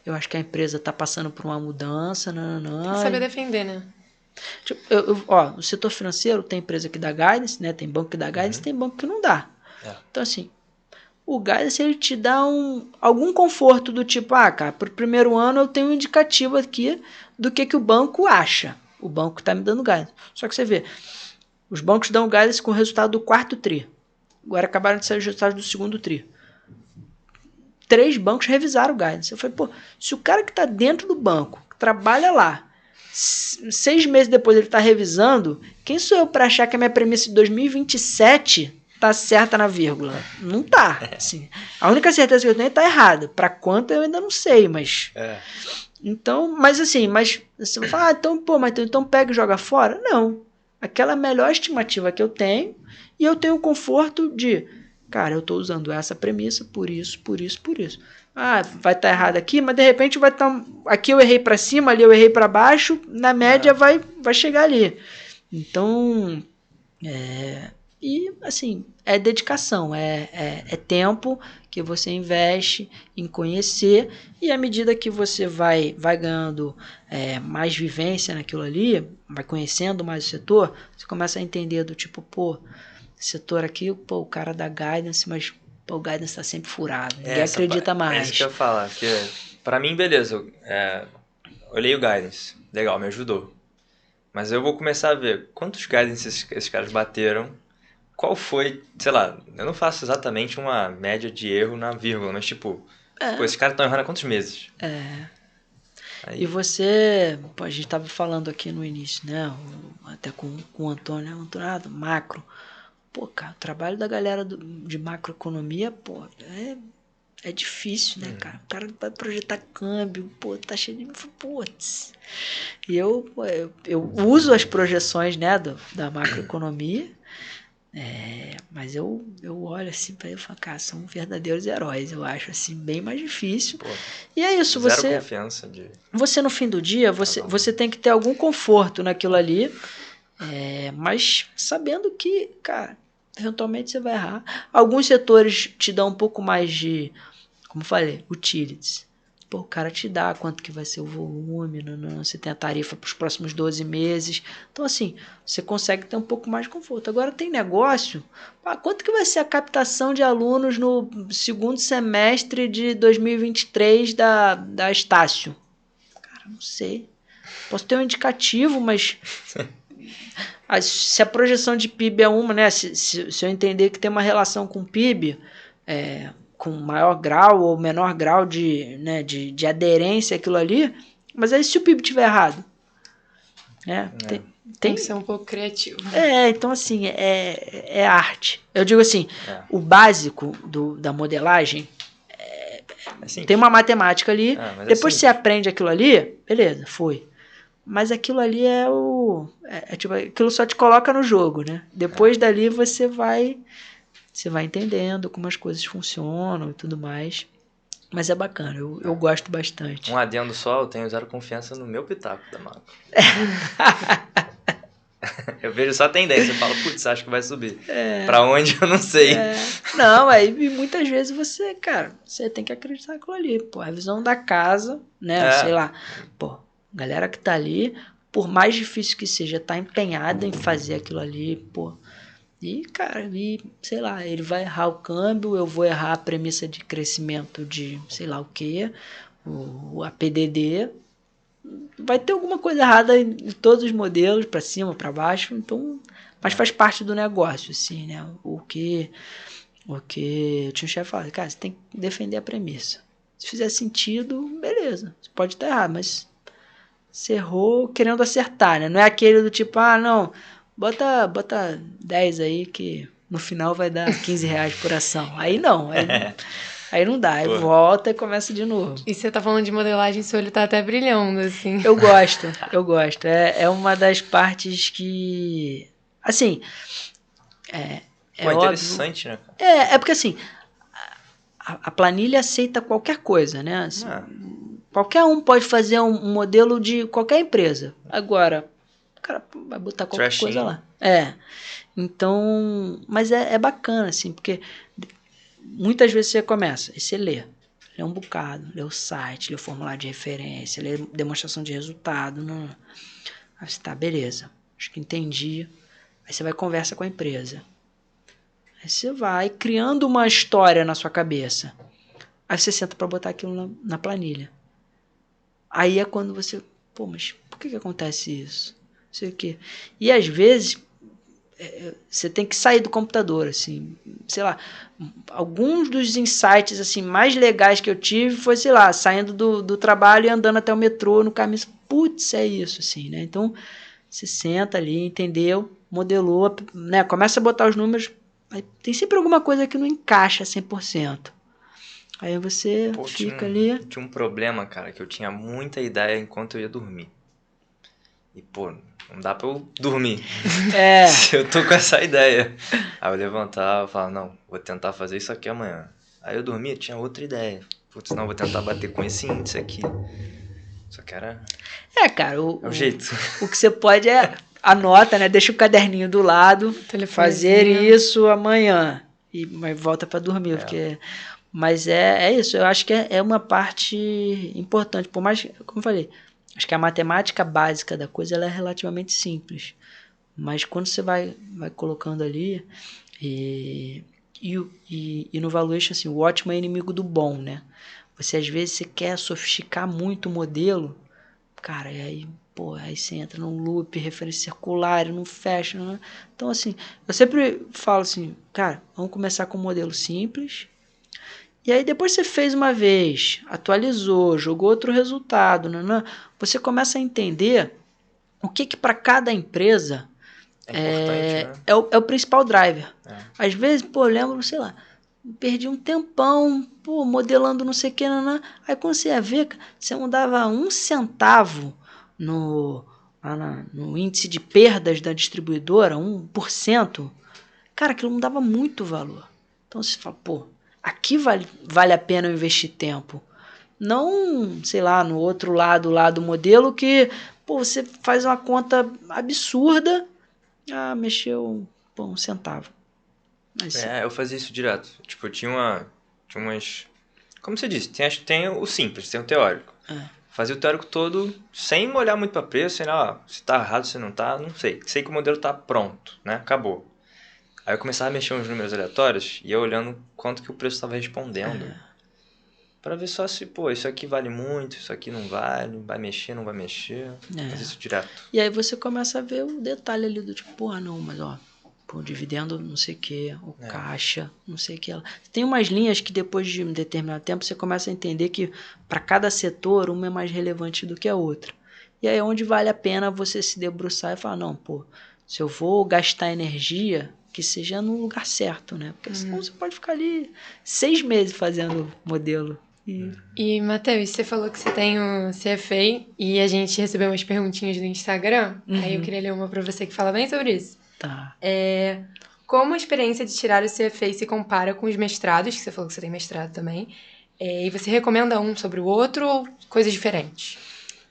eu acho que a empresa está passando por uma mudança. Tem que saber defender, né? Tipo, no setor financeiro tem empresa que dá guidance, né? Tem banco que dá guidance, tem banco que não dá. Então, assim, o guidance ele te dá algum conforto do tipo, cara, para o primeiro ano eu tenho um indicativo aqui do que o banco acha. O banco está me dando guidance. Só que você vê, os bancos dão guidance com o resultado do quarto TRI. Agora acabaram de sair os resultados do segundo TRI. 3 bancos revisaram o guidance. Eu falei, se o cara que está dentro do banco, que trabalha lá, 6 meses depois ele está revisando, quem sou eu para achar que a minha premissa de 2027 está certa na vírgula? Não tá. Assim, a única certeza que eu tenho é que está errada. Para quanto eu ainda não sei, mas... Então, mas você vai falar, então pega e joga fora? Não. Aquela é a melhor estimativa que eu tenho e eu tenho o conforto de, cara, eu estou usando essa premissa por isso. Vai estar errado aqui, mas de repente vai estar... Aqui eu errei para cima, ali eu errei para baixo, na média vai chegar ali. Então, e assim, é dedicação, é tempo que você investe em conhecer, e à medida que você vai ganhando mais vivência naquilo ali, vai conhecendo mais o setor, você começa a entender do tipo, setor aqui, o cara dá guidance, mas o guidance está sempre furado, ninguém acredita mais. É isso que eu ia falar, porque pra mim, beleza, olhei o guidance, legal, me ajudou. Mas eu vou começar a ver quantos guidances esses caras bateram, qual foi, sei lá, eu não faço exatamente uma média de erro na vírgula, mas tipo, esses caras estão errando há quantos meses? Aí. E você, a gente estava falando aqui no início, né, até com o Antônio, macro. Cara, o trabalho da galera de macroeconomia, é difícil, né, cara? O cara vai projetar câmbio, tá cheio de... Putz. E eu uso as projeções, né, da macroeconomia, Mas eu olho assim pra ele e falo, cara, são verdadeiros heróis. Eu acho assim bem mais difícil. Pô, E é isso, zero confiança de... você no fim do dia, você tem que ter algum conforto naquilo ali, mas sabendo que, cara, eventualmente você vai errar. Alguns setores te dão um pouco mais de, como eu falei, utilities. Pô, o cara te dá quanto que vai ser o volume, você tem a tarifa para os próximos 12 meses. Então, assim, você consegue ter um pouco mais de conforto. Agora, tem negócio, quanto que vai ser a captação de alunos no segundo semestre de 2023 da Estácio? Cara, não sei. Posso ter um indicativo, mas se a projeção de PIB é uma, né? Se eu entender que tem uma relação com o PIB, com maior grau ou menor grau de aderência àquilo ali, mas aí se o PIB estiver errado, tem que ser um pouco criativo. Então assim, é arte. Eu digo assim, o básico da modelagem tem uma matemática ali, depois você aprende aquilo ali, beleza, foi. Mas aquilo ali tipo, aquilo só te coloca no jogo, né? Depois dali você vai entendendo como as coisas funcionam e tudo mais. Mas é bacana, eu gosto bastante. Um adendo só, eu tenho zero confiança no meu pitaco da macro. Eu vejo só a tendência, eu falo, putz, acho que vai subir. Pra onde eu não sei. Não, aí muitas vezes você tem que acreditar naquilo ali. Pô, a visão da casa, né? Sei lá. Pô, a galera que tá ali, por mais difícil que seja, tá empenhada em fazer aquilo ali, pô. E, cara, sei lá, ele vai errar o câmbio, eu vou errar a premissa de crescimento de sei lá o que, a PDD. Vai ter alguma coisa errada em todos os modelos, para cima, para baixo, então, mas faz parte do negócio, assim, né? O que eu tinha um chefe falando, cara, você tem que defender a premissa. Se fizer sentido, beleza, você pode estar errado, mas você errou querendo acertar, né? Não é aquele do tipo, não, bota 10 aí que no final vai dar R$15 por ação. Aí não, aí não dá, aí volta e começa de novo. E você tá falando de modelagem, seu olho tá até brilhando, assim. Eu gosto. É uma das partes que, assim, Pô, interessante, óbvio, né? É porque assim, a planilha aceita qualquer coisa, né? Assim, qualquer um pode fazer um modelo de qualquer empresa. Agora, o cara vai botar qualquer coisa lá. Então, mas é bacana, assim, porque muitas vezes você começa e você lê um bocado, lê o site, lê o formulário de referência, lê demonstração de resultado. Aí você tá, beleza, acho que entendi. Aí você vai conversa com a empresa. Aí você vai criando uma história na sua cabeça. Aí você senta para botar aquilo na planilha. Aí é quando você, mas por que acontece isso? Não sei o quê. E às vezes você tem que sair do computador, assim, sei lá, alguns dos insights assim mais legais que eu tive foi, sei lá, saindo do trabalho e andando até o metrô no caminho, putz, é isso, assim, né? Então, você senta ali, entendeu, modelou, né? Começa a botar os números, aí tem sempre alguma coisa que não encaixa 100%. Aí você fica ali... Tinha um problema, cara, que eu tinha muita ideia enquanto eu ia dormir. E, não dá pra eu dormir. Se eu tô com essa ideia. Aí eu levantava e falava, não, vou tentar fazer isso aqui amanhã. Aí eu dormia, tinha outra ideia. Putz, não, vou tentar bater com esse índice aqui. Só que era... cara, é o jeito. O que você pode anota, né? Deixa o caderninho do lado, fazer isso amanhã. Mas volta pra dormir, porque... Mas é isso, eu acho que é uma parte importante. Por mais, como eu falei, acho que a matemática básica da coisa ela é relativamente simples. Mas quando você vai colocando ali, e no valuation, assim, o ótimo é inimigo do bom, né? Você às vezes você quer sofisticar muito o modelo, cara, e aí, aí você entra num loop, referência circular, não fecha. Né? Então, assim, eu sempre falo assim, cara, vamos começar com um modelo simples. E aí depois você fez uma vez, atualizou, jogou outro resultado, você começa a entender o que para cada empresa é o principal driver. Às vezes, eu lembro, sei lá, perdi um tempão, modelando não sei o que, aí quando você ia ver, você mudava 1 centavo no índice de perdas da distribuidora, 1%, Cara, aquilo não dava muito valor. Então você fala, pô, aqui vale a pena eu investir tempo. Não, sei lá, no outro lado lá do modelo que, pô, você faz uma conta absurda, mexeu, pô, um centavo. Mas, Eu fazia isso direto. Tipo, tinha umas... Como você disse, tem o simples, tem o teórico. Fazia o teórico todo sem olhar muito para preço, sei lá, se tá errado, se não tá, não sei. Sei que o modelo tá pronto, né? Acabou. Aí eu começava a mexer uns números aleatórios e ia olhando quanto que o preço estava respondendo. Pra ver só se, pô, isso aqui vale muito, isso aqui não vale, vai mexer, não vai mexer. Faz isso direto. E aí você começa a ver o detalhe ali do tipo, porra, não, mas ó, pô, dividendo não sei o que, o caixa, não sei o que. Tem umas linhas que depois de um determinado tempo você começa a entender que para cada setor uma é mais relevante do que a outra. E aí é onde vale a pena você se debruçar e falar, não, pô, se eu vou gastar energia, que seja no lugar certo, né? Porque senão você pode ficar ali 6 meses fazendo modelo. E, Matheus, você falou que você tem o CFA e a gente recebeu umas perguntinhas no Instagram. Aí eu queria ler uma pra você que fala bem sobre isso. Tá. Como a experiência de tirar o CFA se compara com os mestrados, que você falou que você tem mestrado também, e você recomenda um sobre o outro ou coisas diferentes?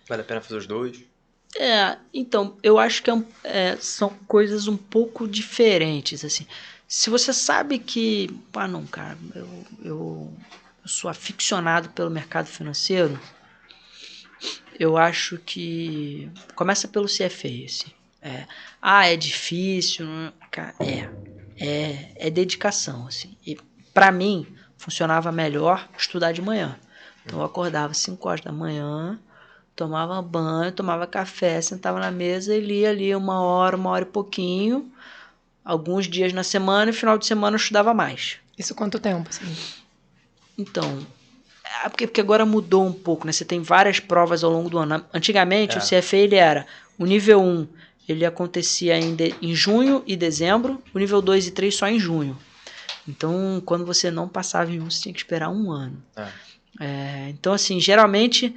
Vale a pena fazer os dois? Então, eu acho que são coisas um pouco diferentes, assim. Se você sabe que, não, cara, eu sou aficionado pelo mercado financeiro, eu acho que começa pelo CFA, assim. É difícil, cara, é dedicação, assim. E para mim funcionava melhor estudar de manhã. Então eu acordava às 5 horas da manhã, tomava banho, tomava café, sentava na mesa e lia ali 1 hora e pouquinho, alguns dias na semana, e final de semana eu estudava mais. Isso quanto tempo, assim? Então, porque agora mudou um pouco, né? Você tem várias provas ao longo do ano. Antigamente, o CFA, ele era o nível 1, ele acontecia em junho e dezembro, o nível 2 e 3 só em junho. Então, quando você não passava em um, você tinha que esperar 1 ano. Então, assim, geralmente,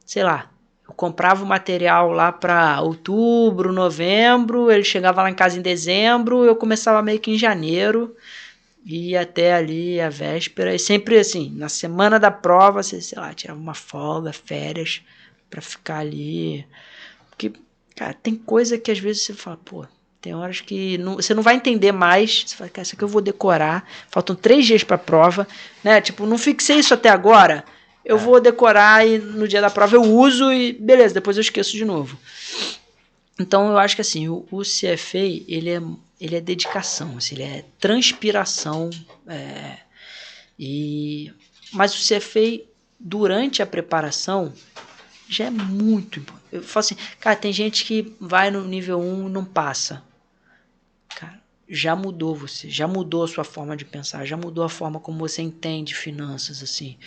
sei lá, eu comprava o material lá para outubro, novembro, ele chegava lá em casa em dezembro, eu começava meio que em janeiro, e até ali a véspera, e sempre assim, na semana da prova, você, sei lá, tirava uma folga, férias, para ficar ali. Porque, cara, tem coisa que às vezes você fala, pô, tem horas que você não vai entender mais, você fala, cara, isso aqui eu vou decorar, faltam 3 dias para a prova, né? Tipo, não fixei isso até agora, eu vou decorar e no dia da prova eu uso e beleza, depois eu esqueço de novo. Então eu acho que assim, o CFA, ele é dedicação, assim, ele é transpiração, mas o CFA, durante a preparação, já é muito importante. Eu falo assim, cara, tem gente que vai no nível 1 e não passa. Cara, já mudou você, já mudou a sua forma de pensar, já mudou a forma como você entende finanças, assim.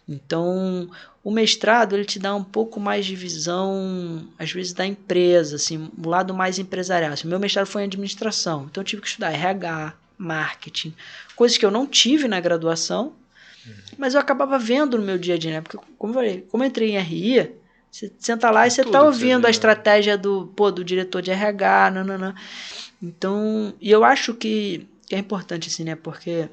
Então, o mestrado, ele te dá um pouco mais de visão, às vezes, da empresa, assim, um lado mais empresarial. Assim, meu mestrado foi em administração, então eu tive que estudar RH, marketing, coisas que eu não tive na graduação, mas eu acabava vendo no meu dia a dia, né? Porque, como eu falei, como eu entrei em RI, você senta lá e você tá ouvindo a estratégia do diretor de RH, nananã. Então, e eu acho que é importante, assim, né? Porque,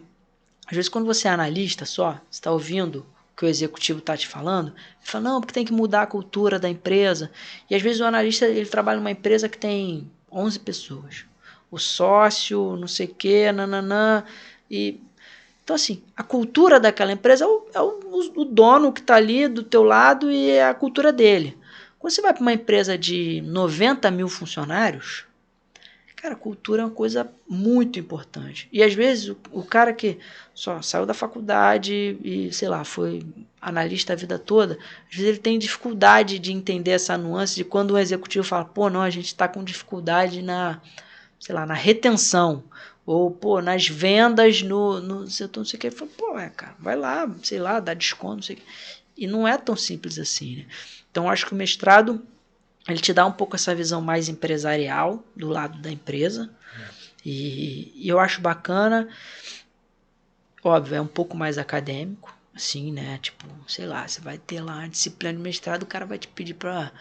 às vezes, quando você é analista só, você tá ouvindo que o executivo está te falando, ele fala, não, porque tem que mudar a cultura da empresa. E às vezes o analista, ele trabalha numa empresa que tem 11 pessoas. O sócio, não sei o quê, nananã. Então, assim, a cultura daquela empresa é o dono que está ali do teu lado e é a cultura dele. Quando você vai para uma empresa de 90 mil funcionários, cara, cultura é uma coisa muito importante. E às vezes o cara que só saiu da faculdade e, sei lá, foi analista a vida toda, às vezes ele tem dificuldade de entender essa nuance de quando um executivo fala, pô, não, a gente está com dificuldade na retenção, ou, pô, nas vendas no setor, não sei o que. Ele fala, pô, cara, vai lá, sei lá, dá desconto, não sei o que. E não é tão simples assim, né? Então, acho que o mestrado, ele te dá um pouco essa visão mais empresarial do lado da empresa. E eu acho bacana. Óbvio, é um pouco mais acadêmico. assim, né? Tipo, sei lá, você vai ter lá a disciplina de mestrado, o cara vai te pedir pra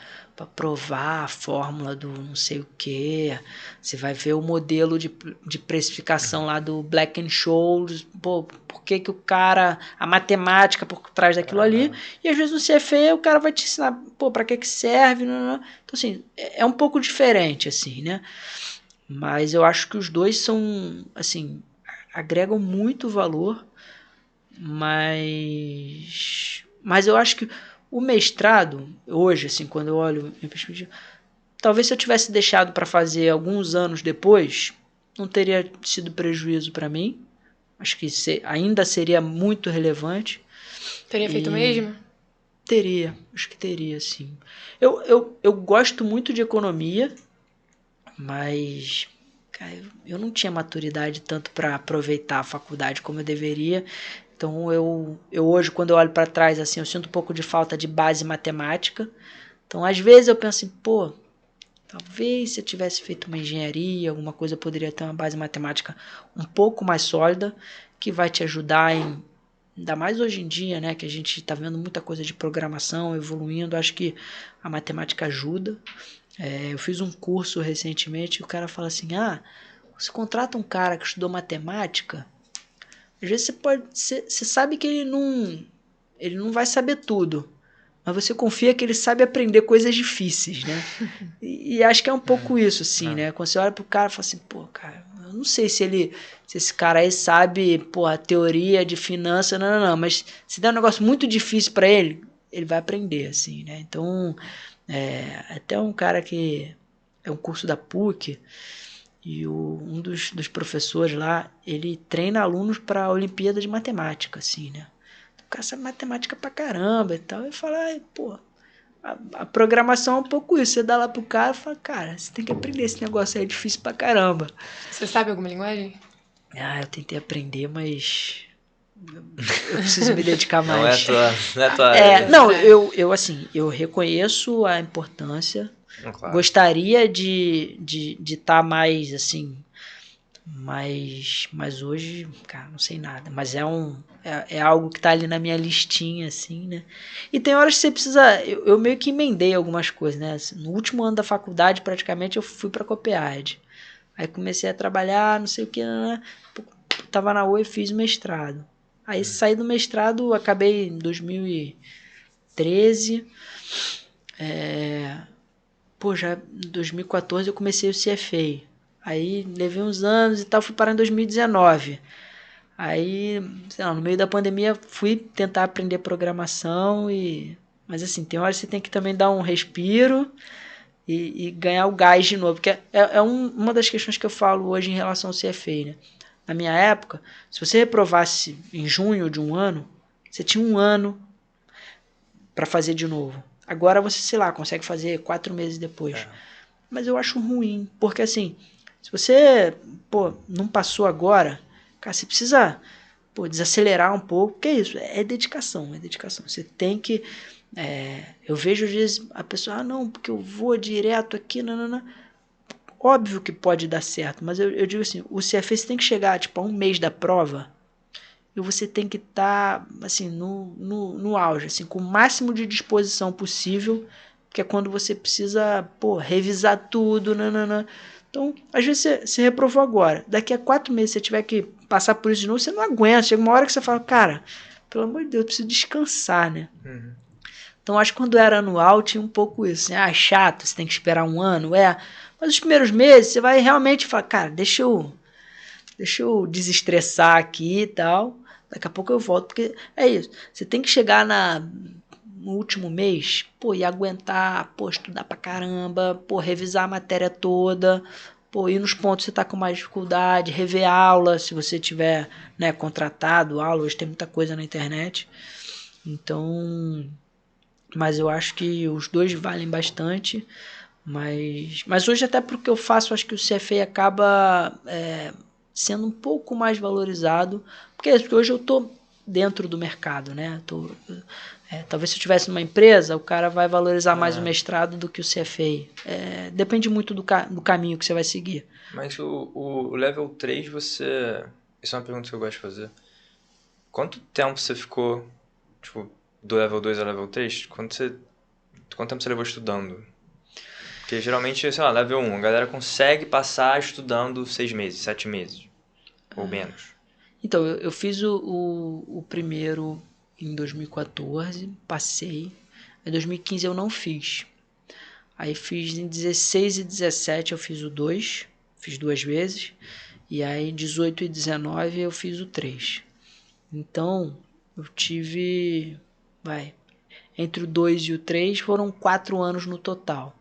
provar a fórmula do não sei o que. Você vai ver o modelo de precificação lá do Black & Scholes. Pô, por que o cara... A matemática por trás daquilo ali. E às vezes no CFE o cara vai te ensinar, pô, pra que serve? Então, assim, é um pouco diferente, assim, né? Mas eu acho que os dois são, assim, agregam muito valor. Mas eu acho que o mestrado, hoje, assim, quando eu olho em perspectiva, talvez se eu tivesse deixado para fazer alguns anos depois, não teria sido prejuízo para mim. Acho que ainda seria muito relevante. Teria feito mesmo? Teria, acho que teria, sim. Eu gosto muito de economia, mas... cara, eu não tinha maturidade tanto para aproveitar a faculdade como eu deveria. Então eu hoje, quando eu olho para trás, assim, eu sinto um pouco de falta de base matemática. Então, às vezes eu penso assim, pô, talvez se eu tivesse feito uma engenharia, alguma coisa, eu poderia ter uma base matemática um pouco mais sólida, que vai te ajudar em... Ainda mais hoje em dia, né, que a gente está vendo muita coisa de programação evoluindo, acho que a matemática ajuda. Eu fiz um curso recentemente e o cara fala assim, você contrata um cara que estudou matemática... Às vezes você sabe que ele não vai saber tudo, mas você confia que ele sabe aprender coisas difíceis, né? E acho que é um pouco isso, assim, né? Quando você olha pro cara e fala assim, pô, cara, eu não sei se esse cara aí sabe, pô, a teoria de finança, não, mas se der um negócio muito difícil para ele vai aprender, assim, né? Então, até um cara que é um curso da PUC, e um dos professores lá, ele treina alunos para a Olimpíada de Matemática, assim, né? O cara sabe matemática pra caramba e tal. E fala, pô, a programação é um pouco isso. Você dá lá pro cara e fala, cara, você tem que aprender esse negócio aí, é difícil pra caramba. Você sabe alguma linguagem? Eu tentei aprender, mas... eu preciso me dedicar mais. Não é tua área. Não, assim, eu reconheço a importância. Claro. Gostaria de estar mais, assim, mas hoje, cara, não sei nada. Mas é algo que tá ali na minha listinha, assim, né? E tem horas que você precisa... Eu meio que emendei algumas coisas, né? No último ano da faculdade, praticamente, eu fui pra Copiade. Aí comecei a trabalhar, não sei o que, né? Tava na UE e fiz mestrado. Aí saí do mestrado, acabei em 2013. Já em 2014 eu comecei o CFA. Aí levei uns anos e tal, fui parar em 2019. Aí, sei lá, no meio da pandemia fui tentar aprender programação mas assim, tem horas que você tem que também dar um respiro e ganhar o gás de novo. Porque uma das questões que eu falo hoje em relação ao CFA, né? Na minha época, se você reprovasse em junho de um ano, você tinha um ano para fazer de novo. Agora você, sei lá, consegue fazer 4 meses depois. Mas eu acho ruim, porque assim, se você, não passou agora, cara, você precisa, desacelerar um pouco, porque é isso, é dedicação. Você tem que... eu vejo às vezes a pessoa, não, porque eu vou direto aqui, não. Óbvio que pode dar certo, mas eu digo assim, o CFA você tem que chegar, tipo, a um mês da prova, e você tem que estar, assim, no auge, assim, com o máximo de disposição possível, que é quando você precisa, revisar tudo, Então, às vezes você reprovou agora, daqui a 4 meses você tiver que passar por isso de novo, você não aguenta, chega uma hora que você fala, cara, pelo amor de Deus, eu preciso descansar, né? Então, acho que quando era anual tinha um pouco isso, assim, chato, você tem que esperar um ano, mas os primeiros meses você vai realmente falar, cara, deixa eu desestressar aqui e tal, daqui a pouco eu volto, porque é isso, você tem que chegar no último mês, e aguentar, estudar pra caramba, revisar a matéria toda, ir nos pontos que você tá com mais dificuldade, rever aula, se você tiver, né, contratado aula, hoje tem muita coisa na internet, então, mas eu acho que os dois valem bastante, mas hoje até porque eu faço, acho que o CFA acaba sendo um pouco mais valorizado, porque hoje eu tô dentro do mercado, né? Talvez se eu tivesse numa empresa, o cara vai valorizar mais o mestrado do que o CFA. Depende muito do caminho que você vai seguir. Mas o level 3, isso é uma pergunta que eu gosto de fazer. Quanto tempo você ficou tipo, do level 2 ao level 3, quanto tempo você levou estudando? Porque geralmente, sei lá, level 1, a galera consegue passar estudando 6 meses, 7 meses, ou menos. Então, eu fiz o primeiro em 2014, passei. Em 2015 eu não fiz. Aí fiz em 16 e 17 eu fiz o 2, fiz 2 vezes. E aí em 18 e 19 eu fiz o 3. Então, eu tive, entre o 2 e o 3 foram 4 anos no total.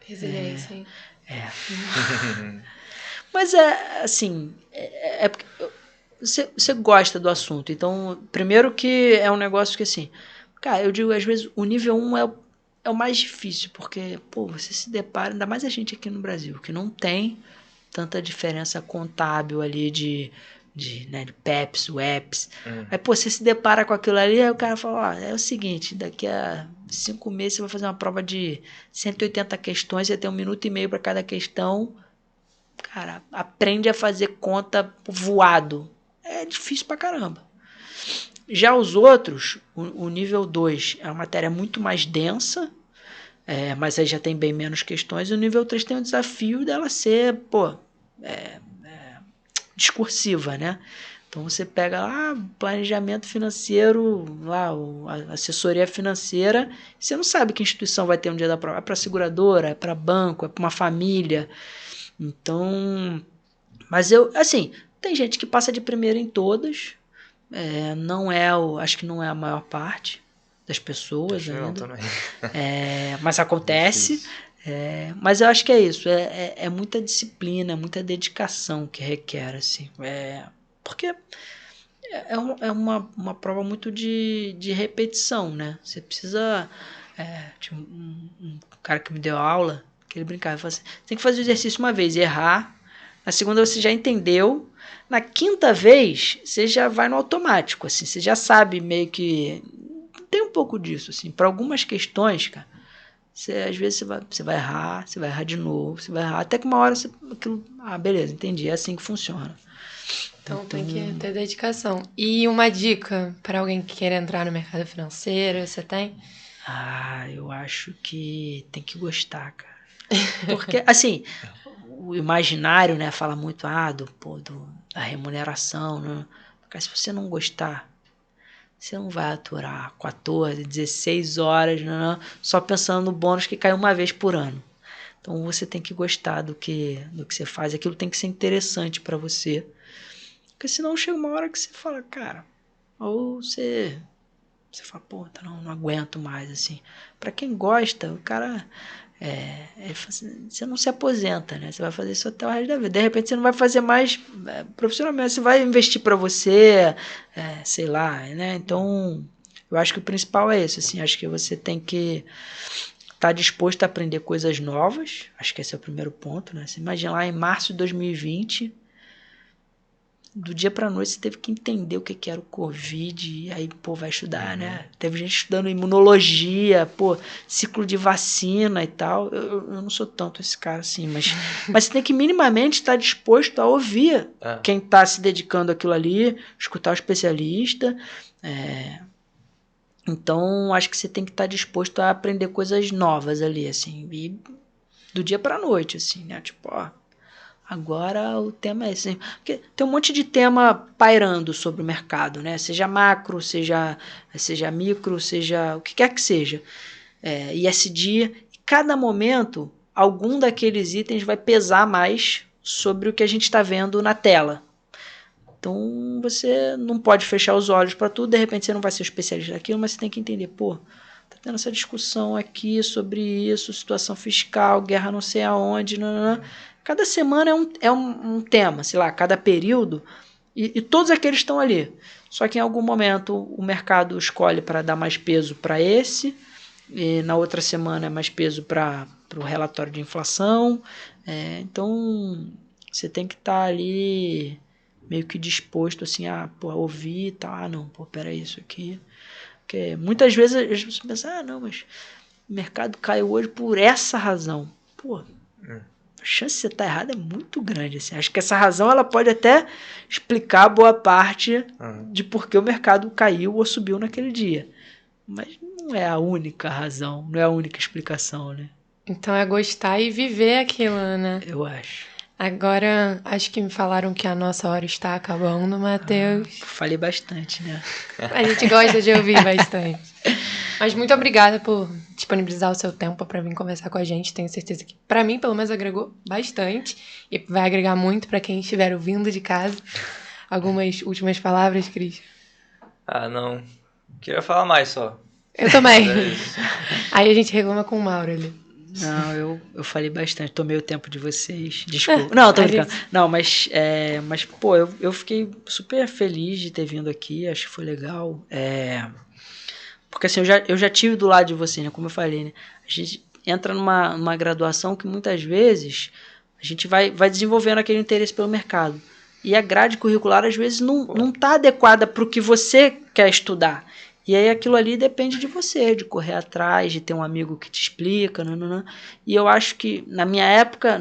Resiliência, hein? Mas assim, porque você gosta do assunto. Então, primeiro que é um negócio que assim, cara, eu digo às vezes o nível 1 é o mais difícil, porque, pô, você se depara, ainda mais a gente aqui no Brasil, que não tem tanta diferença contábil ali de PEPs, WEPs. Aí, pô, você se depara com aquilo ali, aí o cara fala, é o seguinte, daqui a 5 meses você vai fazer uma prova de 180 questões, você tem 1 minuto e meio para cada questão. Cara, aprende a fazer conta voado. É difícil pra caramba. Já os outros, o nível 2 é uma matéria muito mais densa, mas aí já tem bem menos questões. E o nível 3 tem o desafio dela ser, discursiva, né? Então você pega lá planejamento financeiro, lá a assessoria financeira, você não sabe que instituição vai ter um dia da prova. É para seguradora, é para banco, é para uma família. Então, mas tem gente que passa de primeira em todas, acho que não é a maior parte das pessoas ainda. Mas acontece. Mas eu acho que é isso, é muita disciplina, muita dedicação que requer, assim, porque é uma prova muito de repetição, né? Você precisa, tinha um cara que me deu aula, que ele brincava, ele falou assim, tem que fazer o exercício uma vez e errar, na segunda você já entendeu, na quinta vez você já vai no automático, assim, você já sabe meio que, tem um pouco disso, assim, para algumas questões, cara, às vezes você vai errar de novo, você vai errar, até que uma hora beleza, entendi, é assim que funciona. Então tem que ter dedicação. E uma dica para alguém que queira entrar no mercado financeiro, você tem? Eu acho que tem que gostar, cara. Porque, assim, o imaginário, né, fala muito da remuneração, né? Porque se você não gostar, você não vai aturar 14, 16 horas, né, só pensando no bônus que cai uma vez por ano. Então você tem que gostar do que você faz, aquilo tem que ser interessante para você. Porque senão chega uma hora que você fala, cara, ou você fala, não aguento mais, assim. Para quem gosta, o cara, você não se aposenta, né? Você vai fazer isso até o resto da vida. De repente você não vai fazer mais profissionalmente, você vai investir para você, sei lá, né? Então, eu acho que o principal é isso, assim, acho que você tem que estar disposto a aprender coisas novas, acho que esse é o primeiro ponto, né? Você imagina lá em março de 2020, do dia pra noite você teve que entender o que era o Covid, e aí, vai estudar, né? Teve gente estudando imunologia, ciclo de vacina e tal. Eu não sou tanto esse cara assim, mas você tem que minimamente estar disposto a ouvir quem tá se dedicando àquilo ali, escutar o especialista. Então, acho que você tem que estar disposto a aprender coisas novas ali, assim, e do dia pra noite, assim, né? Tipo, agora o tema é esse. Porque tem um monte de tema pairando sobre o mercado, né? Seja macro, seja micro, seja o que quer que seja. ISD. E cada momento, algum daqueles itens vai pesar mais sobre o que a gente está vendo na tela. Então, você não pode fechar os olhos para tudo. De repente, você não vai ser especialista naquilo, mas você tem que entender, tá tendo essa discussão aqui sobre isso, situação fiscal, guerra não sei aonde, Cada semana é um tema, sei lá, cada período, e todos aqueles estão ali. Só que em algum momento o mercado escolhe para dar mais peso para esse, e na outra semana é mais peso para o relatório de inflação. Então você tem que estar ali meio que disposto assim, a ouvir e tal. Não, peraí, isso aqui. Porque muitas vezes as pessoas pensam, não, mas o mercado caiu hoje por essa razão. chance de você estar errado é muito grande. Assim. Acho que essa razão ela pode até explicar boa parte de por que o mercado caiu ou subiu naquele dia. Mas não é a única razão, não é a única explicação, né? Então é gostar e viver aquilo, né? Eu acho. Agora, acho que me falaram que a nossa hora está acabando, Matheus. Falei bastante, né? A gente gosta de ouvir bastante. Mas muito obrigada por disponibilizar o seu tempo para vir conversar com a gente. Tenho certeza que, para mim, pelo menos, agregou bastante. E vai agregar muito para quem estiver ouvindo de casa. Algumas últimas palavras, Cris? Não. Queria falar mais só. Eu também. É isso. Aí a gente reclama com o Mauro ali. Não, eu falei bastante, tomei o tempo de vocês, desculpa. Não, tô brincando. Não, mas pô, eu fiquei super feliz de ter vindo aqui, acho que foi legal. Porque assim, eu já tive do lado de vocês, né, como eu falei, né, a gente entra numa graduação que muitas vezes a gente vai desenvolvendo aquele interesse pelo mercado. E a grade curricular, às vezes, não tá adequada para o que você quer estudar. E aí aquilo ali depende de você, de correr atrás, de ter um amigo que te explica. Nanana. E eu acho que na minha época,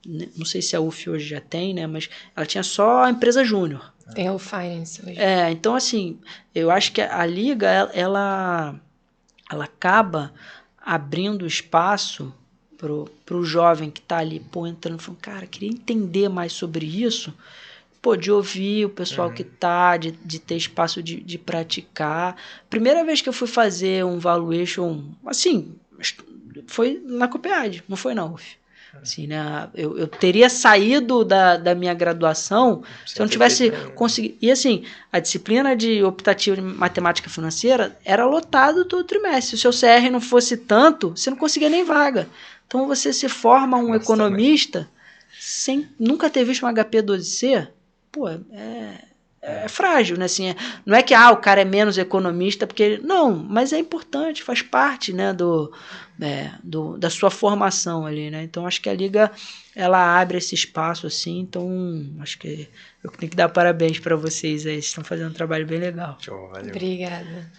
não sei se a UF hoje já tem, né? Mas ela tinha só a empresa júnior. Tem o Finance hoje. Então assim, eu acho que a Liga, ela acaba abrindo espaço pro jovem que tá ali, entrando, falando, cara, queria entender mais sobre isso. De ouvir o pessoal que tá, de ter espaço de praticar. Primeira vez que eu fui fazer um valuation, assim, foi na Copiade, não foi na UF. Assim, né, eu teria saído da minha graduação se eu não tivesse conseguido. E assim, a disciplina de optativa de matemática financeira era lotado todo trimestre. Se o seu CR não fosse tanto, você não conseguia nem vaga. Então você se forma um economista sem nunca ter visto um HP 12C. É frágil, né? Assim, não é que o cara é menos economista, porque não, mas é importante, faz parte, né, da sua formação ali, né? Então acho que a Liga ela abre esse espaço assim, então acho que eu tenho que dar parabéns para vocês aí, vocês estão fazendo um trabalho bem legal. Show, valeu. Obrigada.